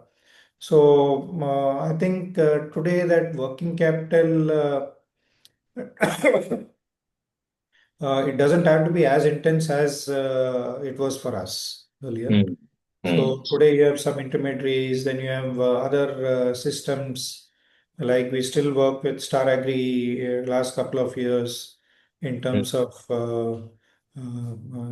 So I think today that working capital it doesn't have to be as intense as it was for us earlier. Mm. Mm. So today you have some intermediaries, then you have other systems like we still work with Star Agri last couple of years in Mm. terms of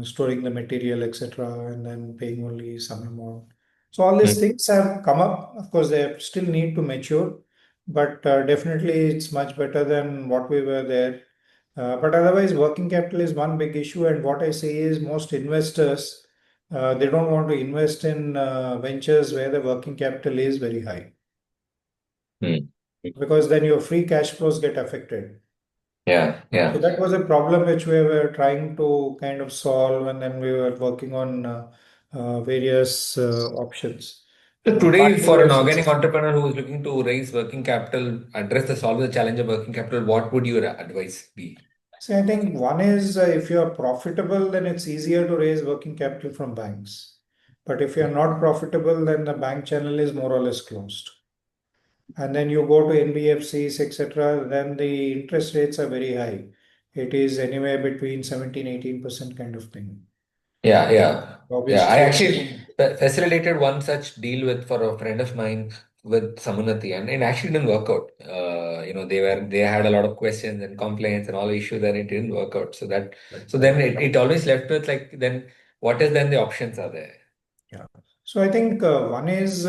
storing the material, etc., and then paying only some amount. So all these Mm. things have come up. Of course, they still need to mature, but definitely it's much better than what we were there. But otherwise, working capital is one big issue, and what I say is most investors they don't want to invest in ventures where the working capital is very high Mm. because then your free cash flows get affected. Yeah, So yeah. that was a problem which we were trying to kind of solve, and then we were working on various options. So today, Partly we for an have organic succeeded. entrepreneur who is looking to raise working capital, solve the challenge of working capital, what would your advice be? So I think one is if you are profitable, then it's easier to raise working capital from banks. But if you are not profitable, then the bank channel is more or less closed. And then you go to NBFCs, etc., then the interest rates are very high. It is anywhere between 17, 18% kind of thing. Yeah, yeah, yeah. I Obviously, actually facilitated one such deal with for a friend of mine with Samunati, and it actually didn't work out. They had a lot of questions and complaints and all issues, and it didn't work out. So then it always left with like, then what is then the options are there? yeah. So I think one is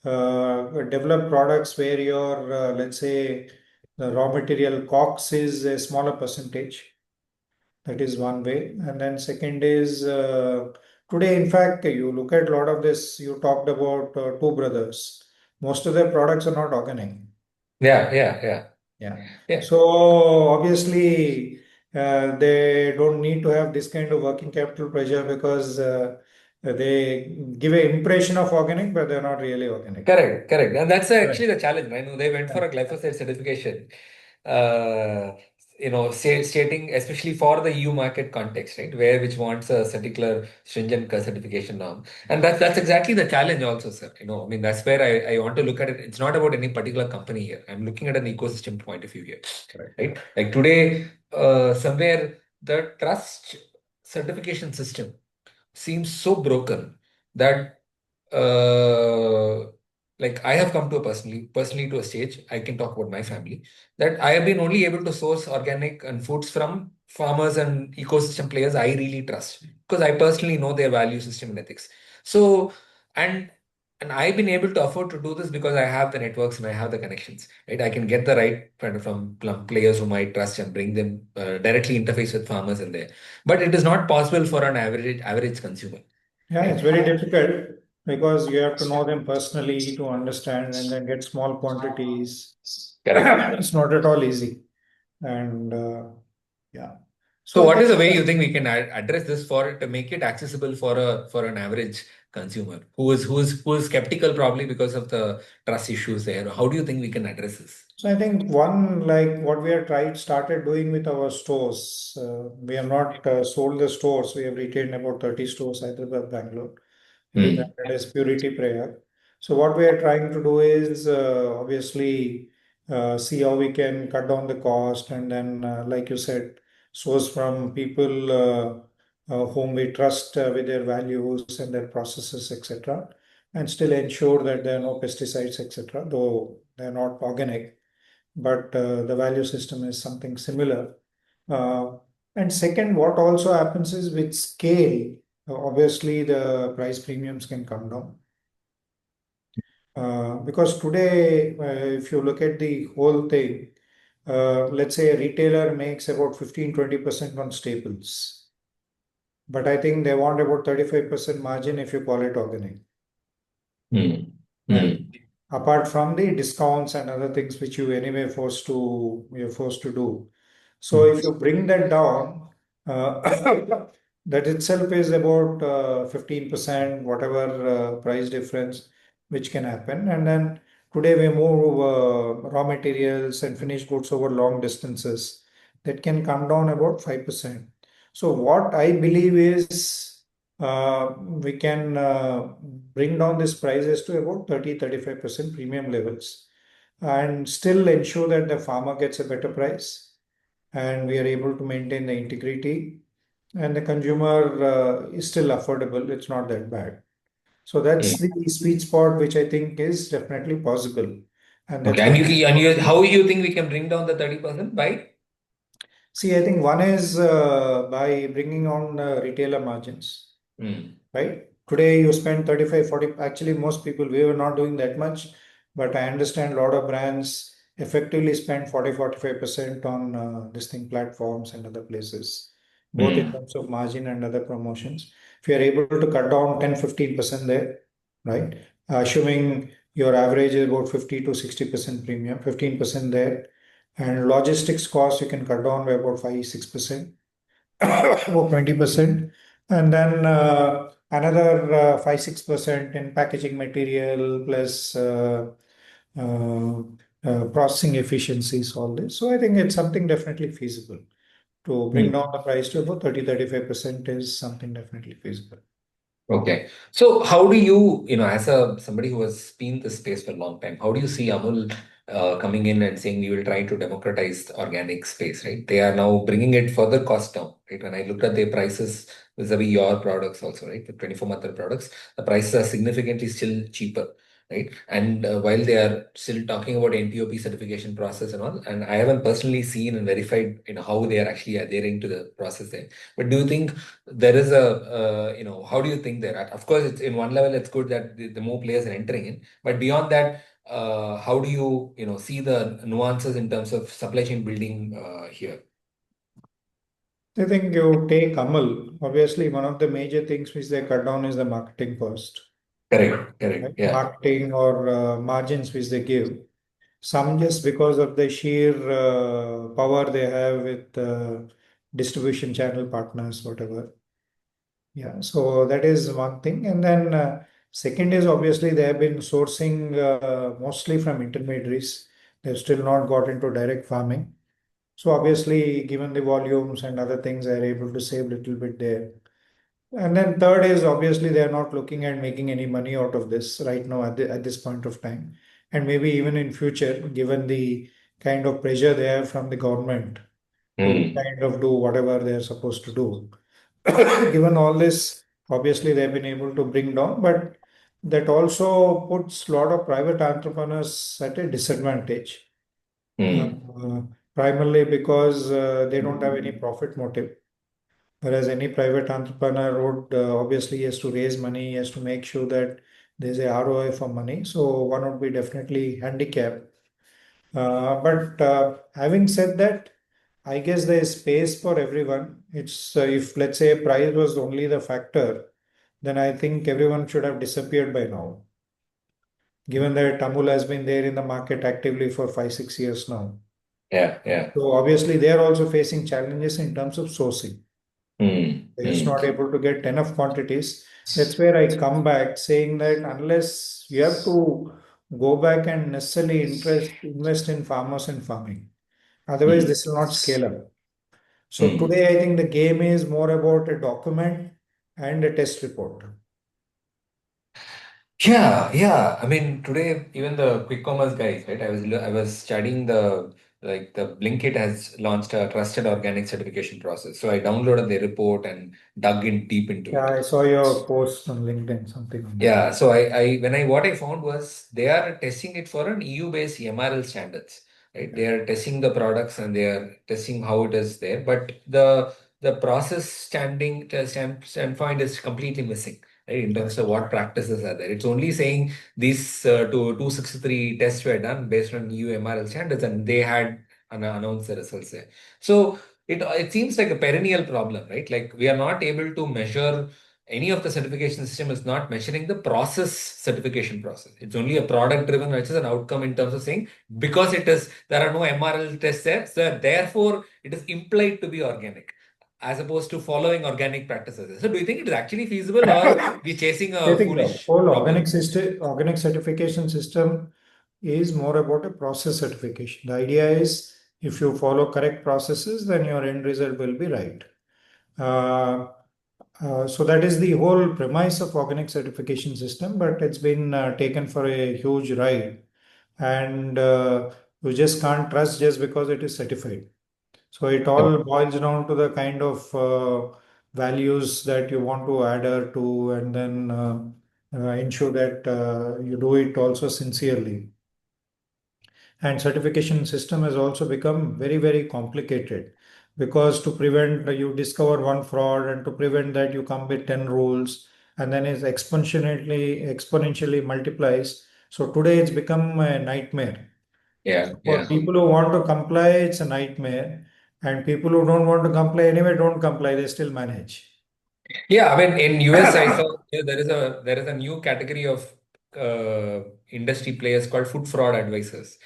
develop products where your, let's say, the raw material costs is a smaller percentage. That is one way. And then second is today, in fact, you look at a lot of this, you talked about two brothers. Most of their products are not organic. Yeah, yeah, yeah, Yeah. yeah. So obviously, they don't need to have this kind of working capital pressure because they give an impression of organic, but they're not really organic. Correct, correct. And that's Right. actually the challenge. I know they went for a glyphosate certification, uh, stating especially for the EU market context, right, which wants a particular stringent certification norm. And that's exactly the challenge also, sir. I mean, that's where I want to look at it. It's not about any particular company here. I'm looking at an ecosystem point of view here, Correct. right? Like today, somewhere the trust certification system seems so broken that like I have come to a personally to a stage, I can talk about my family, that I have been only able to source organic and foods from farmers and ecosystem players I really trust because I personally know their value system and ethics. So and and I've been able to afford to do this because I have the networks and I have the connections, right? I can get the right kind of from players whom I trust and bring them directly interface with farmers in there. But it is not possible for an average consumer, Yeah, right? it's very difficult because you have to know them personally to understand and then get small quantities. Correct. It's not at all easy. And yeah. So So, I what is think the way you think we can address this for to make it accessible for an average consumer who is skeptical probably because of the trust issues there? How do you think we can address this? so I think one like what we have tried started doing with our stores. We have not sold the stores. We have retained about 30 stores, Hyderabad, Bangalore. It is Hmm. under as purity prayer. So what we are trying to do is obviously see how we can cut down the cost and then, like you said, source from people whom we trust with their values and their processes, etc., and still ensure that there are no pesticides, etc., though they're not organic, but the value system is something similar. Uh, and second, what also happens is with scale, obviously the price premiums can come down. Because today, if you look at the whole thing, let's say a retailer makes about 15-20% on staples, but I think they want about 35% margin if you call it organic, Hmm. right? Hmm. Apart from the discounts and other things which you're forced to do. So Hmm. if you bring that down, uh, that itself is about 15%, whatever price difference which can happen. And then today we move raw materials and finished goods over long distances. That can come down about 5%. So what I believe is we can bring down these prices to about 30-35% premium levels and still ensure that the farmer gets a better price and we are able to maintain the integrity and the consumer is still affordable. It's not that bad. So Hmm. that's the sweet spot, which I think is definitely possible. And Okay. that's And what, how you think we can bring down the 30% by? see, I think one is by bringing on retailer margins, Hmm. right? Today you spend 35, 40. Actually, most people, we were not doing that much, but I understand a lot of brands effectively spend 40-45% on this thing platforms and other places, both in Hmm. terms of margin and other promotions. If you're able to cut down 10-15% there, right? Assuming your average is about 50 to 60% premium, 15% there, and logistics costs you can cut down by about 5-6%, about 20%, and then another 5-6% in packaging material plus uh, processing efficiencies, all this. So I think it's something definitely feasible to bring Hmm. down the price to about 30-35% is something definitely feasible. Okay. So how do you, as a somebody who has been in this space for a long time, how do you see Amul coming in and saying we will try to democratize the organic space, right? They are now bringing it further cost down, right? When I looked at their prices vis-a-vis your products also, right? The 24-month products, the prices are significantly still cheaper, right? And while they are still talking about NPOP certification process and all, and I haven't personally seen and verified, how they are actually adhering to the process there. But do you think there is how do you think there? Of course, it's in one level, it's good that the more players are entering in, but beyond that, how do you, see the nuances in terms of supply chain building here? I think you take Amal, obviously one of the major things which they cut down is the marketing cost, Correct, correct. right? Yeah. Marketing or margins which they give. Some just because of the sheer power they have with distribution channel partners, whatever. Yeah, so that is one thing. And then second is obviously they have been sourcing mostly from intermediaries. They've still not got into direct farming. So obviously, given the volumes and other things, they're able to save a little bit there. And then third is obviously they're not looking at making any money out of this right now at this point of time. And maybe even in future, given the kind of pressure they have from the government to Hmm. kind of do whatever they're supposed to do. Given all this, obviously they've been able to bring down, but that also puts a lot of private entrepreneurs at a disadvantage. Hmm. Uh, Primarily because they don't have any profit motive. Whereas any private entrepreneur would obviously has to raise money, has to make sure that there's a ROI for money. So one would be definitely handicapped. But having said that, I guess there is space for everyone. It's if let's say price was only the factor, then I think everyone should have disappeared by now. Given that Amul has been there in the market actively for 5, 6 years now. Yeah, yeah. So obviously they are also facing challenges in terms of sourcing. Hmm. They're just Hmm. not able to get enough quantities. That's where I come back saying that unless you have to go back and necessarily invest in farmers and farming, otherwise Hmm. this will not scale up. So Hmm. today I think the game is more about a document and a test report. Yeah, yeah. I mean, today even the quick commerce guys, right? I was studying the Blinkit has launched a trusted organic certification process. So I downloaded the report and dug in deep into Yeah, it. I saw your post on LinkedIn, something on that. Yeah, so what I found was they are testing it for an EU-based MRL standards, right? They are testing the products and they are testing how it is there, but the process standpoint is completely missing, right? In terms of what practices are there. It's only saying these 263 tests were done based on EU MRL standards, and they had announced the results there. So it seems like a perennial problem, right? Like we are not able to measure any of the certification system is not measuring the process certification process. It's only a product driven, which is an outcome in terms of saying because there are no MRL tests there, so therefore it is implied to be organic as opposed to following organic practices. So do you think it is actually feasible or we chasing I a think the foolish whole problem? organic certification system is more about a process certification. The idea is if you follow correct processes, then your end result will be right. Uh, so that is the whole premise of organic certification system, but it's been taken for a huge ride, and you just can't trust just because it is certified. So it all boils down to the kind of values that you want to adhere to, and then ensure that you do it also sincerely. And certification system has also become very, very complicated because to prevent you discover one fraud and to prevent that you come with 10 rules and then it exponentially multiplies. So today it's become a nightmare. Yeah, For yeah. people who want to comply, it's a nightmare. And people who don't want to comply anyway don't comply, they still manage. Yeah, I mean, in US, I saw there is a new category of industry players called food fraud advisors,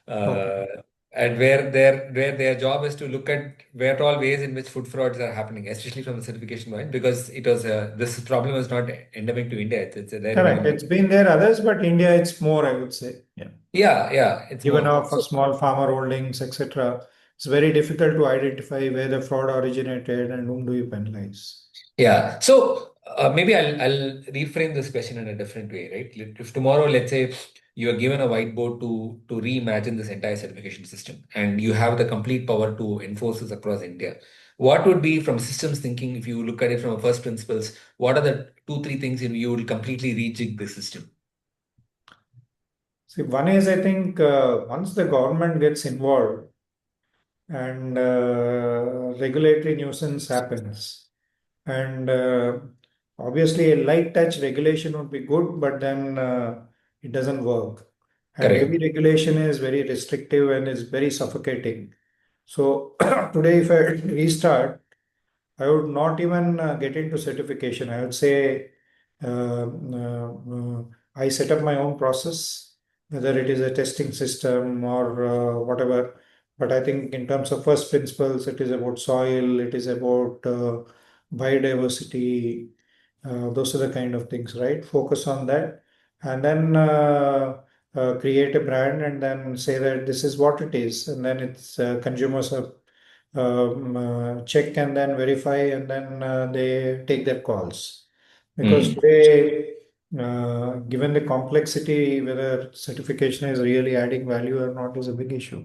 Okay. uh, and where their job is to look at where all ways in which food frauds are happening, especially from the certification point, because this problem is not endemic to India. It's there in Correct. even It's been there others, but India, it's more, I would say. Yeah. yeah, yeah, it's Given more. our for small farmer holdings, etc., it's very difficult to identify where the fraud originated and whom do you penalize. Yeah. So Maybe I'll reframe this question in a different way, right? If tomorrow, let's say, you are given a whiteboard to reimagine this entire certification system, and you have the complete power to enforce this across India, what would be from systems thinking, if you look at it from a first principles, what are the two, three things you will completely rejig the system? See, one is I think once the government gets involved and regulatory nuisance happens, and obviously a light touch regulation would be good, but then it doesn't work. And heavy Correct. regulation is very restrictive and is very suffocating. So today, if I restart, I would not even get into certification. I would say I set up my own process, whether it is a testing system or whatever. But I think in terms of first principles, it is about soil, it is about biodiversity. Those are the kind of things, right? Focus on that, and then create a brand, and then say that this is what it is, and then it's consumers are check and then verify, and then they take their calls. Because Mm. today, given the complexity, whether certification is really adding value or not is a big issue.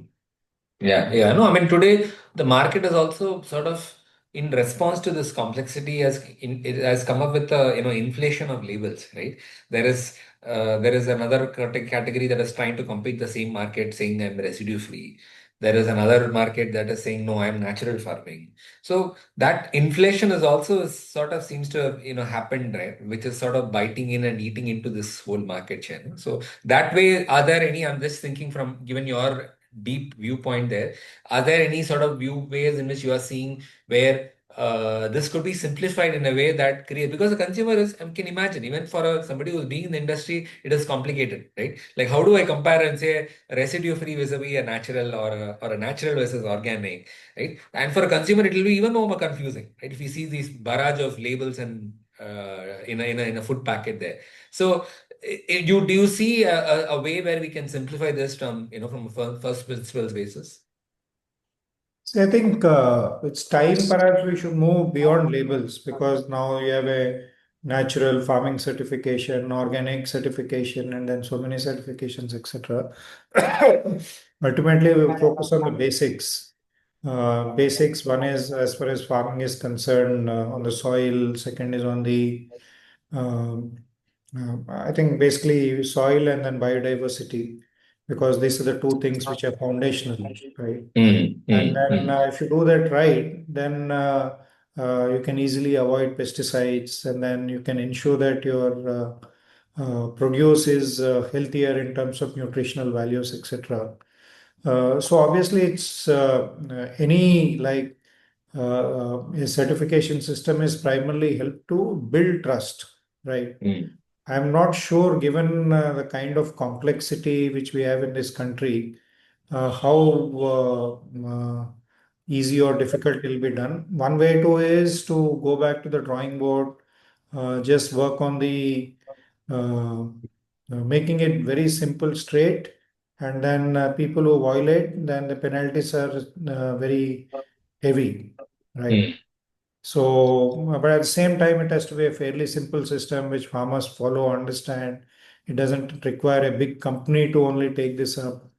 Yeah, yeah. No, I mean, today the market is also sort of in response to this complexity it has come up with a inflation of labels, right? There is another category that is trying to compete the same market, saying I'm residue free. There is another market that is saying no, I'm natural farming. So that inflation is also sort of seems to have happened, right? Which is sort of biting in and eating into this whole market share. No? So that way, are there any? I'm just thinking from given your deep viewpoint there. Are there any sort of view ways in which you are seeing where this could be simplified in a way that create because the consumer is can imagine even for somebody who's being in the industry it is complicated, right? Like how do I compare and say residue free vis-a-vis a natural or a natural versus organic, right? And for a consumer it will be even more confusing, right? If you see these barrage of labels and in a food packet there. So do you see a way where we can simplify this from a first principles basis? So I think it's time perhaps we should move beyond labels, because now you have a natural farming certification, organic certification, and then so many certifications, etc. Ultimately, we focus on the basics. Basics, one is as far as farming is concerned, on the soil, second is on the um, I think basically soil and then biodiversity, because these are the two things which are foundational, right? Mm, And mm, then mm. if you do that right, then you can easily avoid pesticides, and then you can ensure that your produce is healthier in terms of nutritional values, etc. So obviously, it's any like a certification system is primarily help to build trust, right? Mm. I'm not sure, given the kind of complexity which we have in this country, how easy or difficult it will be done. One way to is to go back to the drawing board, just work on the making it very simple, straight, and then people who violate, then the penalties are very heavy, right? Mm. So, but at the same time, it has to be a fairly simple system which farmers follow, understand. It doesn't require a big company to only take this up.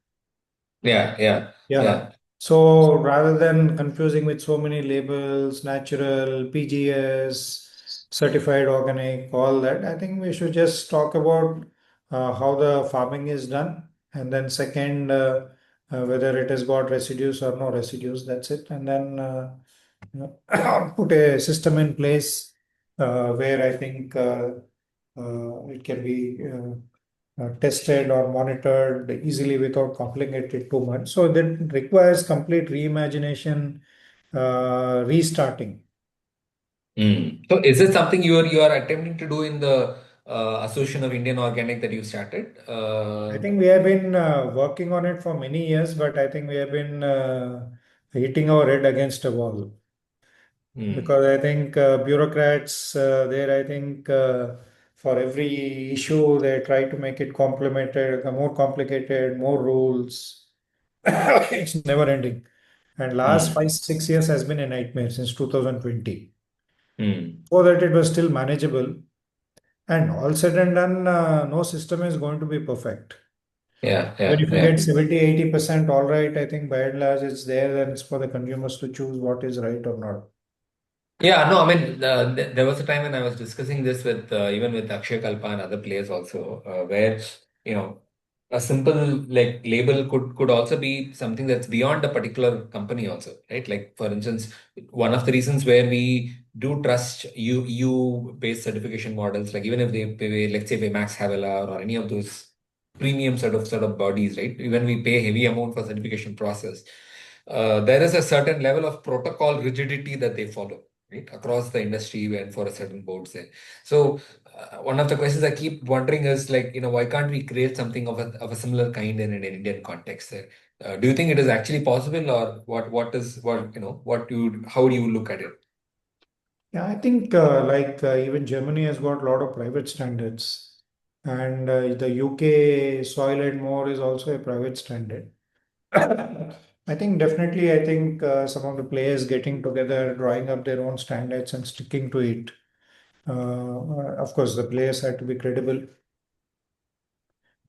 Yeah, yeah, Yeah. yeah. So rather than confusing with so many labels, natural, PGS, certified organic, all that, I think we should just talk about how the farming is done. And then second, whether it has got residues or no residues, that's it. And then put a system in place where I think it can be tested or monitored easily without complicating too much. So that requires complete reimagination, restarting. Mm. So is it something you are attempting to do in the Association of Indian Organic that you started? I think we have been working on it for many years, but I think we have been hitting our head against a wall, Mm, because I think bureaucrats there, I think for every issue they try to make it more complicated, more rules. It's never ending. And last mm. 5, 6 years has been a nightmare since 2020. Hmm. So that it was still manageable. And all said and done, no system is going to be perfect. Yeah, But yeah, if you yeah. get 70-80% all right, I think by and large it's there, then it's for the consumers to choose what is right or not. Yeah, no, I mean, there was a time when I was discussing this with even with Akshay Kalpa and other players also, where you know a simple like label could also be something that's beyond a particular company also, right? Like for instance, one of the reasons where we do trust EU based certification models, like even if let's say Max Havelaar or any of those premium sort of bodies, right? Even we pay heavy amount for certification process, there is a certain level of protocol rigidity that they follow, right, across the industry and for a certain board say. So one of the questions I keep wondering is like, why can't we create something of a similar kind in an Indian context there? Do you think it is actually possible, or how do you look at it? Yeah, I think even Germany has got a lot of private standards, and the UK soil and more is also a private standard. I think definitely, I think some of the players getting together, drawing up their own standards and sticking to it. Of course, the players have to be credible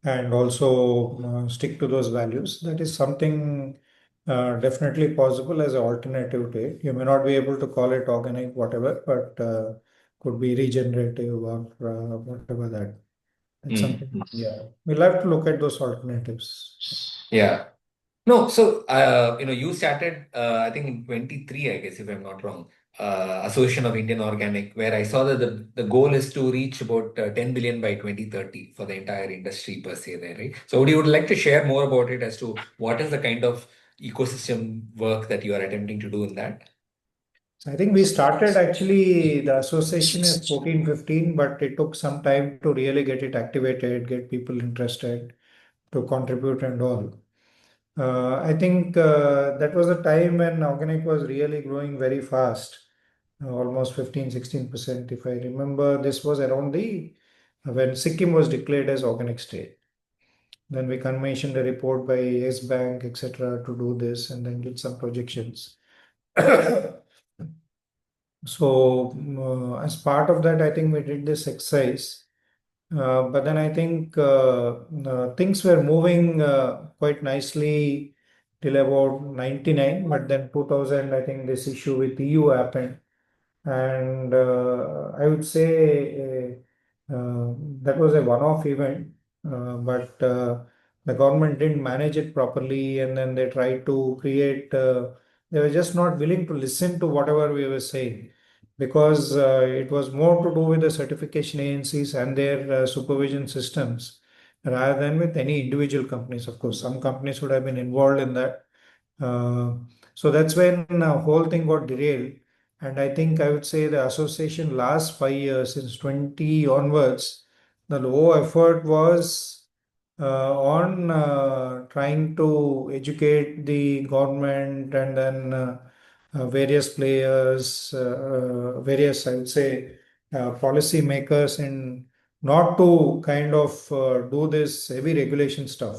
and also stick to those values. That is something definitely possible as an alternative to it. You may not be able to call it organic, whatever, but could be regenerative or whatever that. That's something. Mm. Yeah, we'll have to look at those alternatives. Yeah. No, so you started, I think in 23, I guess, if I'm not wrong, Association of Indian Organic, where I saw that the goal is to reach about 10 billion by 2030 for the entire industry per se there, right? So would you would like to share more about it as to what is the kind of ecosystem work that you are attempting to do in that? So I think we started actually the association is 14, 15, but it took some time to really get it activated, get people interested to contribute and all. I think that was a time when organic was really growing very fast, almost 15, 16%. If I remember, this was around the when Sikkim was declared as organic state. Then we commissioned a report by Yes Bank, etc., to do this and then did some projections. So, as part of that, I think we did this exercise. But then I think things were moving quite nicely till about 99. But then 2000, I think this issue with EU happened. And I would say that was a one-off event, but the government didn't manage it properly, and then they tried to create. They were just not willing to listen to whatever we were saying, because it was more to do with the certification agencies and their supervision systems rather than with any individual companies. Of course, some companies would have been involved in that. Uh, so that's when the whole thing got derailed. And I think I would say the association last 5 years, since 20 onwards, the low effort was on trying to educate the government and then various players, various, I would say, policy makers, and not to kind of do this heavy regulation stuff.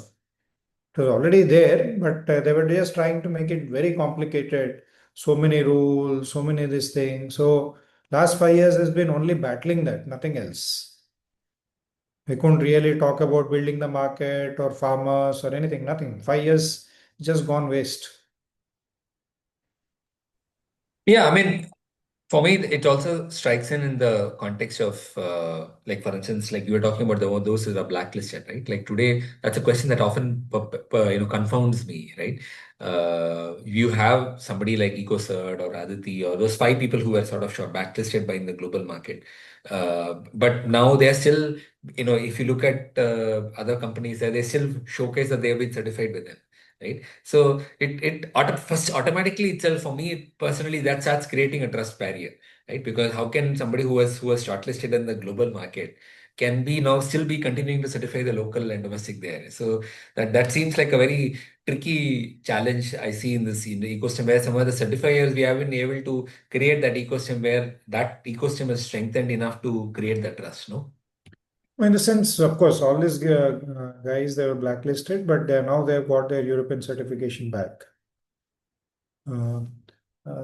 It was already there, but they were just trying to make it very complicated. So many rules, so many this thing. So last 5 years has been only battling that, nothing else. We couldn't really talk about building the market or farmers or anything, nothing. 5 years just gone waste. Yeah, I mean, for me, it also strikes in the context of, like, for instance, like you were talking about those who are blacklisted, right? Like today, that's a question that often, confounds me, right? You have somebody like EcoCert or Aditi or those five people who were sort of short blacklisted by in the global market. But now they're still, if you look at other companies there, they still showcase that they have been certified with them. Right. So first automatically itself for me personally that starts creating a trust barrier, right? Because how can somebody who was shortlisted in the global market can be now still be continuing to certify the local and domestic there? So that seems like a very tricky challenge I see in the ecosystem where some of the certifiers we have been able to create that ecosystem where that ecosystem is strengthened enough to create that trust, no? In the sense, of course, all these guys, they were blacklisted, but now they've got their European certification back. Uh,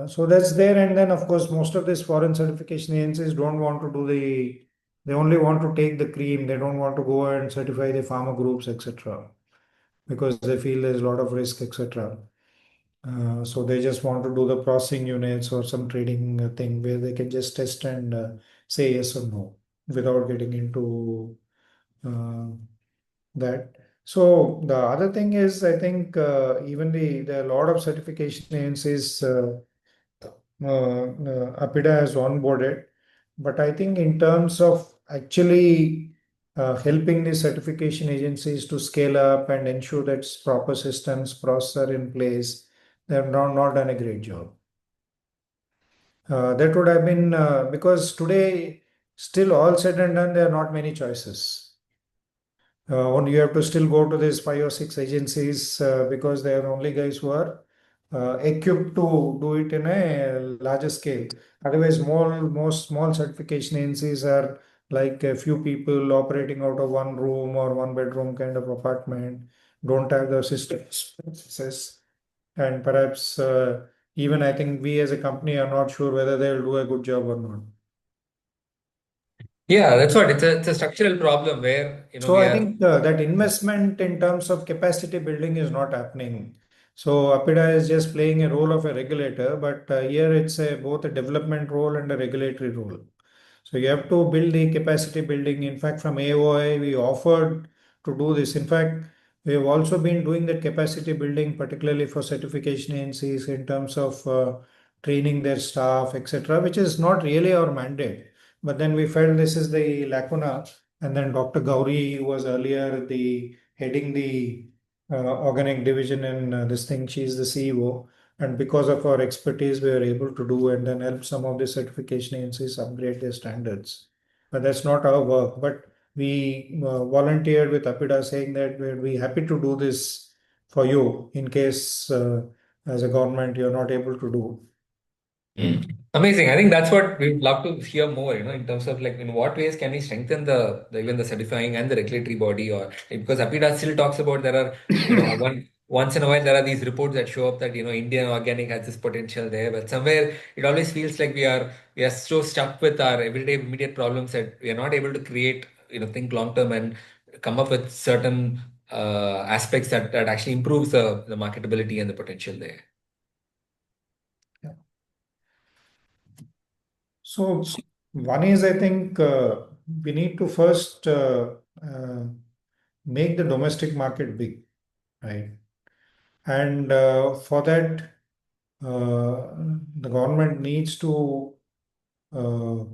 So that's there. And then, of course, most of these foreign certification agencies don't want to do they only want to take the cream. They don't want to go and certify the farmer groups, etc., because they feel there's a lot of risk, etc. So they just want to do the processing units or some trading thing where they can just test and say yes or no without getting into uh, that. So the other thing is, I think even there are a lot of certification agencies. APIDA has onboarded. But I think in terms of actually helping the certification agencies to scale up and ensure that proper systems, process are in place, they have not done a great job. That would have been because today, still all said and done, there are not many choices. Only you have to still go to these 5 or 6 agencies because they are the only guys who are equipped to do it in a larger scale. Otherwise, most small certification agencies are like a few people operating out of one room or one bedroom kind of apartment, don't have the systems, processes, and perhaps even I think we as a company are not sure whether they'll do a good job or not. Yeah, that's what it's a structural problem where So we I are. think that investment in terms of capacity building is not happening. So APIDA is just playing a role of a regulator, but here it's both a development role and a regulatory role. So you have to build the capacity building. In fact, from AOI, we offered to do this. In fact, we have also been doing that capacity building, particularly for certification agencies in terms of training their staff, etc., which is not really our mandate. But then we felt this is the lacuna. And then Dr. Gauri, who was earlier the heading the organic division in this thing, she's the CEO. And because of our expertise, we were able to do and then help some of the certification agencies upgrade their standards. But that's not our work. But we volunteered with APIDA saying that we'd be happy to do this for you in case, as a government, you're not able to do. Mm. Amazing. I think that's what we'd love to hear more, in terms of like in what ways can we strengthen even the certifying and the regulatory body, or because APIDA still talks about there are, once in a while there are these reports that show up that Indian organic has this potential there, but somewhere it always feels like we are so stuck with our everyday immediate problems that we are not able to create, think long term and come up with certain aspects that actually improves the marketability and the potential there. Yeah. So one is, I think, we need to first make the domestic market big, right? And for that, the government needs to uh,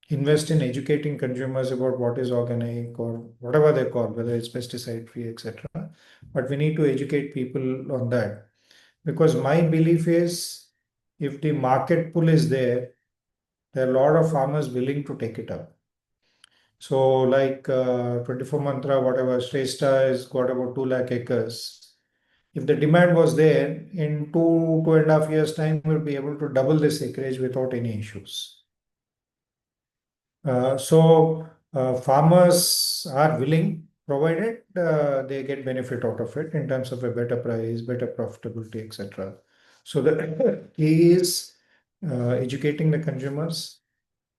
invest in educating consumers about what is organic or whatever they call, whether it's pesticide free, etc. But we need to educate people on that because my belief is if the market pull is there are a lot of farmers willing to take it up. So, like 24 Mantra, whatever, Shrestha has got about 2 lakh acres. If the demand was there, in 2.5 years' time, we'll be able to double this acreage without any issues. Farmers are willing, provided they get benefit out of it in terms of a better price, better profitability, etc. So the key is educating the consumers,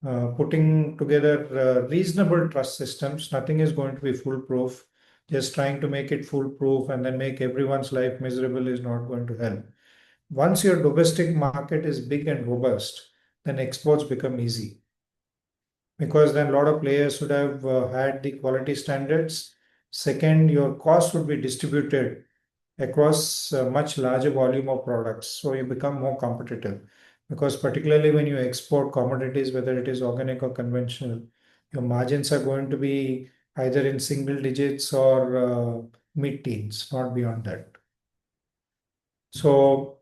putting together reasonable trust systems. Nothing is going to be foolproof. Just trying to make it foolproof and then make everyone's life miserable is not going to help. Once your domestic market is big and robust, then exports become easy because then a lot of players would have had the quality standards. Second, your cost would be distributed across a much larger volume of products, so you become more competitive. Because particularly when you export commodities, whether it is organic or conventional, your margins are going to be either in single digits or mid-teens, not beyond that. So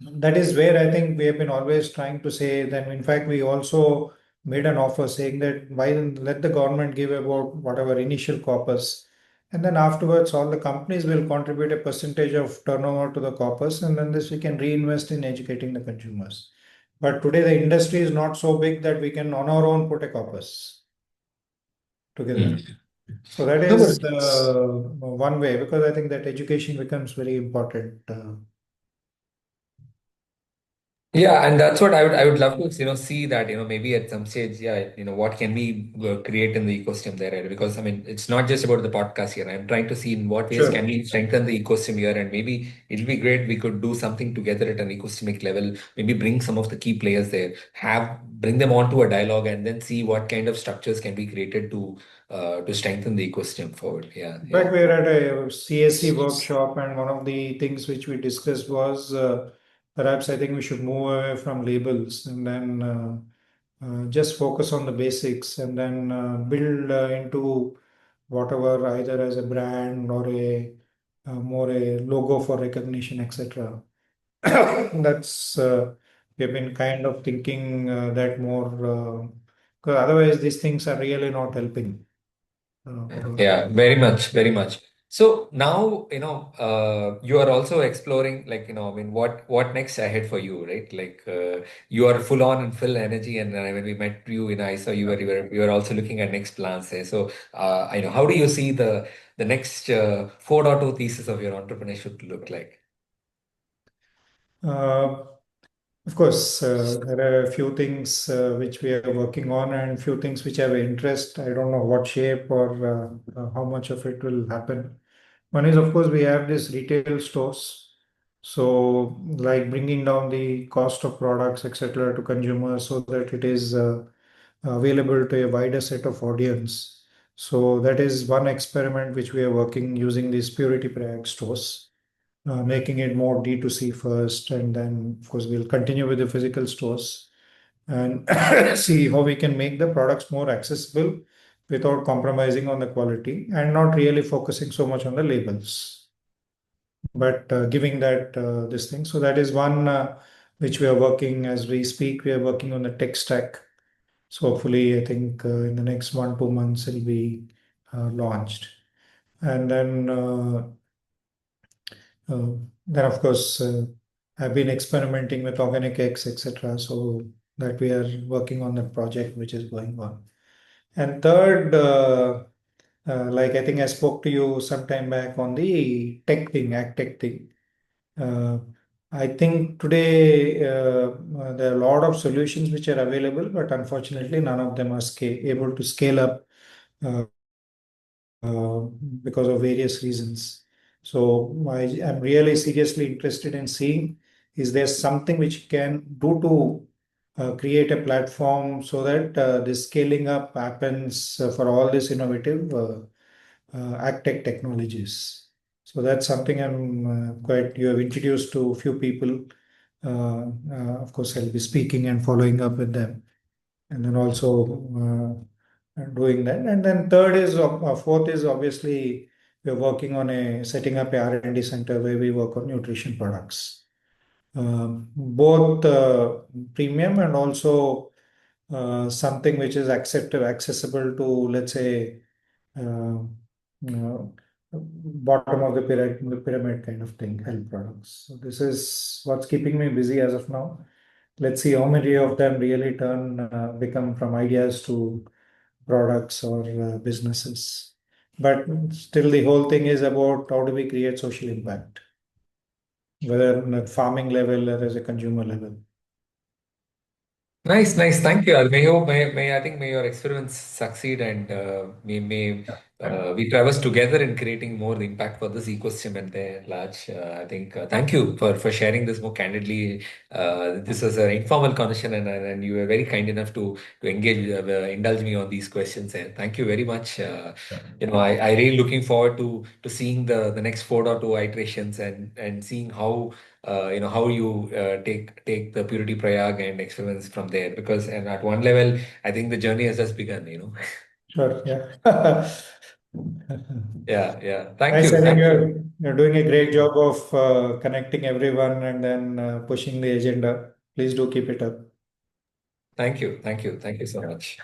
that is where I think we have been always trying to say that. In fact, we also made an offer saying that why don't let the government give about whatever initial corpus, and then afterwards all the companies will contribute a percentage of turnover to the corpus, and then this we can reinvest in educating the consumers. But today the industry is not so big that we can on our own put a corpus together. Mm. So that No, is but one way because I think that education becomes very important. Yeah, and that's what I would love to see that maybe at some stage, yeah, what can we create in the ecosystem there, right? Because I mean it's not just about the podcast here. I'm trying to see in what ways can Sure. we strengthen the ecosystem here, and maybe it'll be great we could do something together at an ecosystemic level. Maybe bring some of the key players there, have bring them onto a dialogue, and then see what kind of structures can be created to strengthen the ecosystem forward. Yeah, In yeah. fact, we were at a CSC workshop, and one of the things which we discussed was perhaps I think we should move away from labels and then just focus on the basics and then build into whatever either as a brand or a more a logo for recognition, etc. That's we've been kind of thinking that more because otherwise these things are really not helping. Yeah, very much, very much. So now, you are also exploring, like, I mean, what next ahead for you, right? Like, you are full on and full energy, and when we met you, I saw you were also looking at next plans there. So, I know, how do you see the next 4.0 thesis of your entrepreneurship look like? Uh, Of course, there are a few things which we are working on and few things which have interest. I don't know what shape or how much of it will happen. One is, of course, we have these retail stores. So, like bringing down the cost of products, etc., to consumers so that it is available to a wider set of audience. So, that is one experiment which we are working using these Purity Prague stores, making it more D2C first, and then of course we'll continue with the physical stores and see how we can make the products more accessible without compromising on the quality and not really focusing so much on the labels, but giving that this thing. So that is one which we are working as we speak. We are working on the tech stack. So hopefully, I think in the next 1 2 months it'll be launched, and Uh, then, of course, I've been experimenting with organic eggs, etc. So that we are working on that project, which is going on. And third, like I think I spoke to you some time back on the tech thing, ag tech thing. Uh, I think today there are a lot of solutions which are available, but unfortunately, none of them are able to scale up uh, uh, because of various reasons. So am really seriously interested in seeing is there something which can do to create a platform so that this scaling up happens for all these innovative ag tech technologies. So that's something you have introduced to a few people. Of course, I'll be speaking and following up with them and then also doing that. And then fourth is obviously we're working on a setting up a R&D center where we work on nutrition products, both premium and also something which is accessible to, let's say, uh, bottom of the pyramid kind of thing, health products. So this is what's keeping me busy as of now. Let's see how many of them really become from ideas to products or businesses. But still, the whole thing is about how do we create social impact, whether at farming level or as a consumer level. Nice, nice. Thank you. May I think may your experiments succeed, and may we traverse together in creating more impact for this ecosystem and the large. I think thank you for sharing this more candidly. This was an informal conversation, and you were very kind enough to engage, indulge me on these questions. And thank you very much. I really looking forward to seeing the next 4.2 iterations, and seeing how you take the Purity Prayag and experiments from there, because and at one level I think the journey has just begun. Sure, yeah. Yeah, yeah, thank Nice. I you, think thank you, you're doing a great job of connecting everyone and then pushing the agenda. Please do keep it up. thank you, thank you, thank you so much.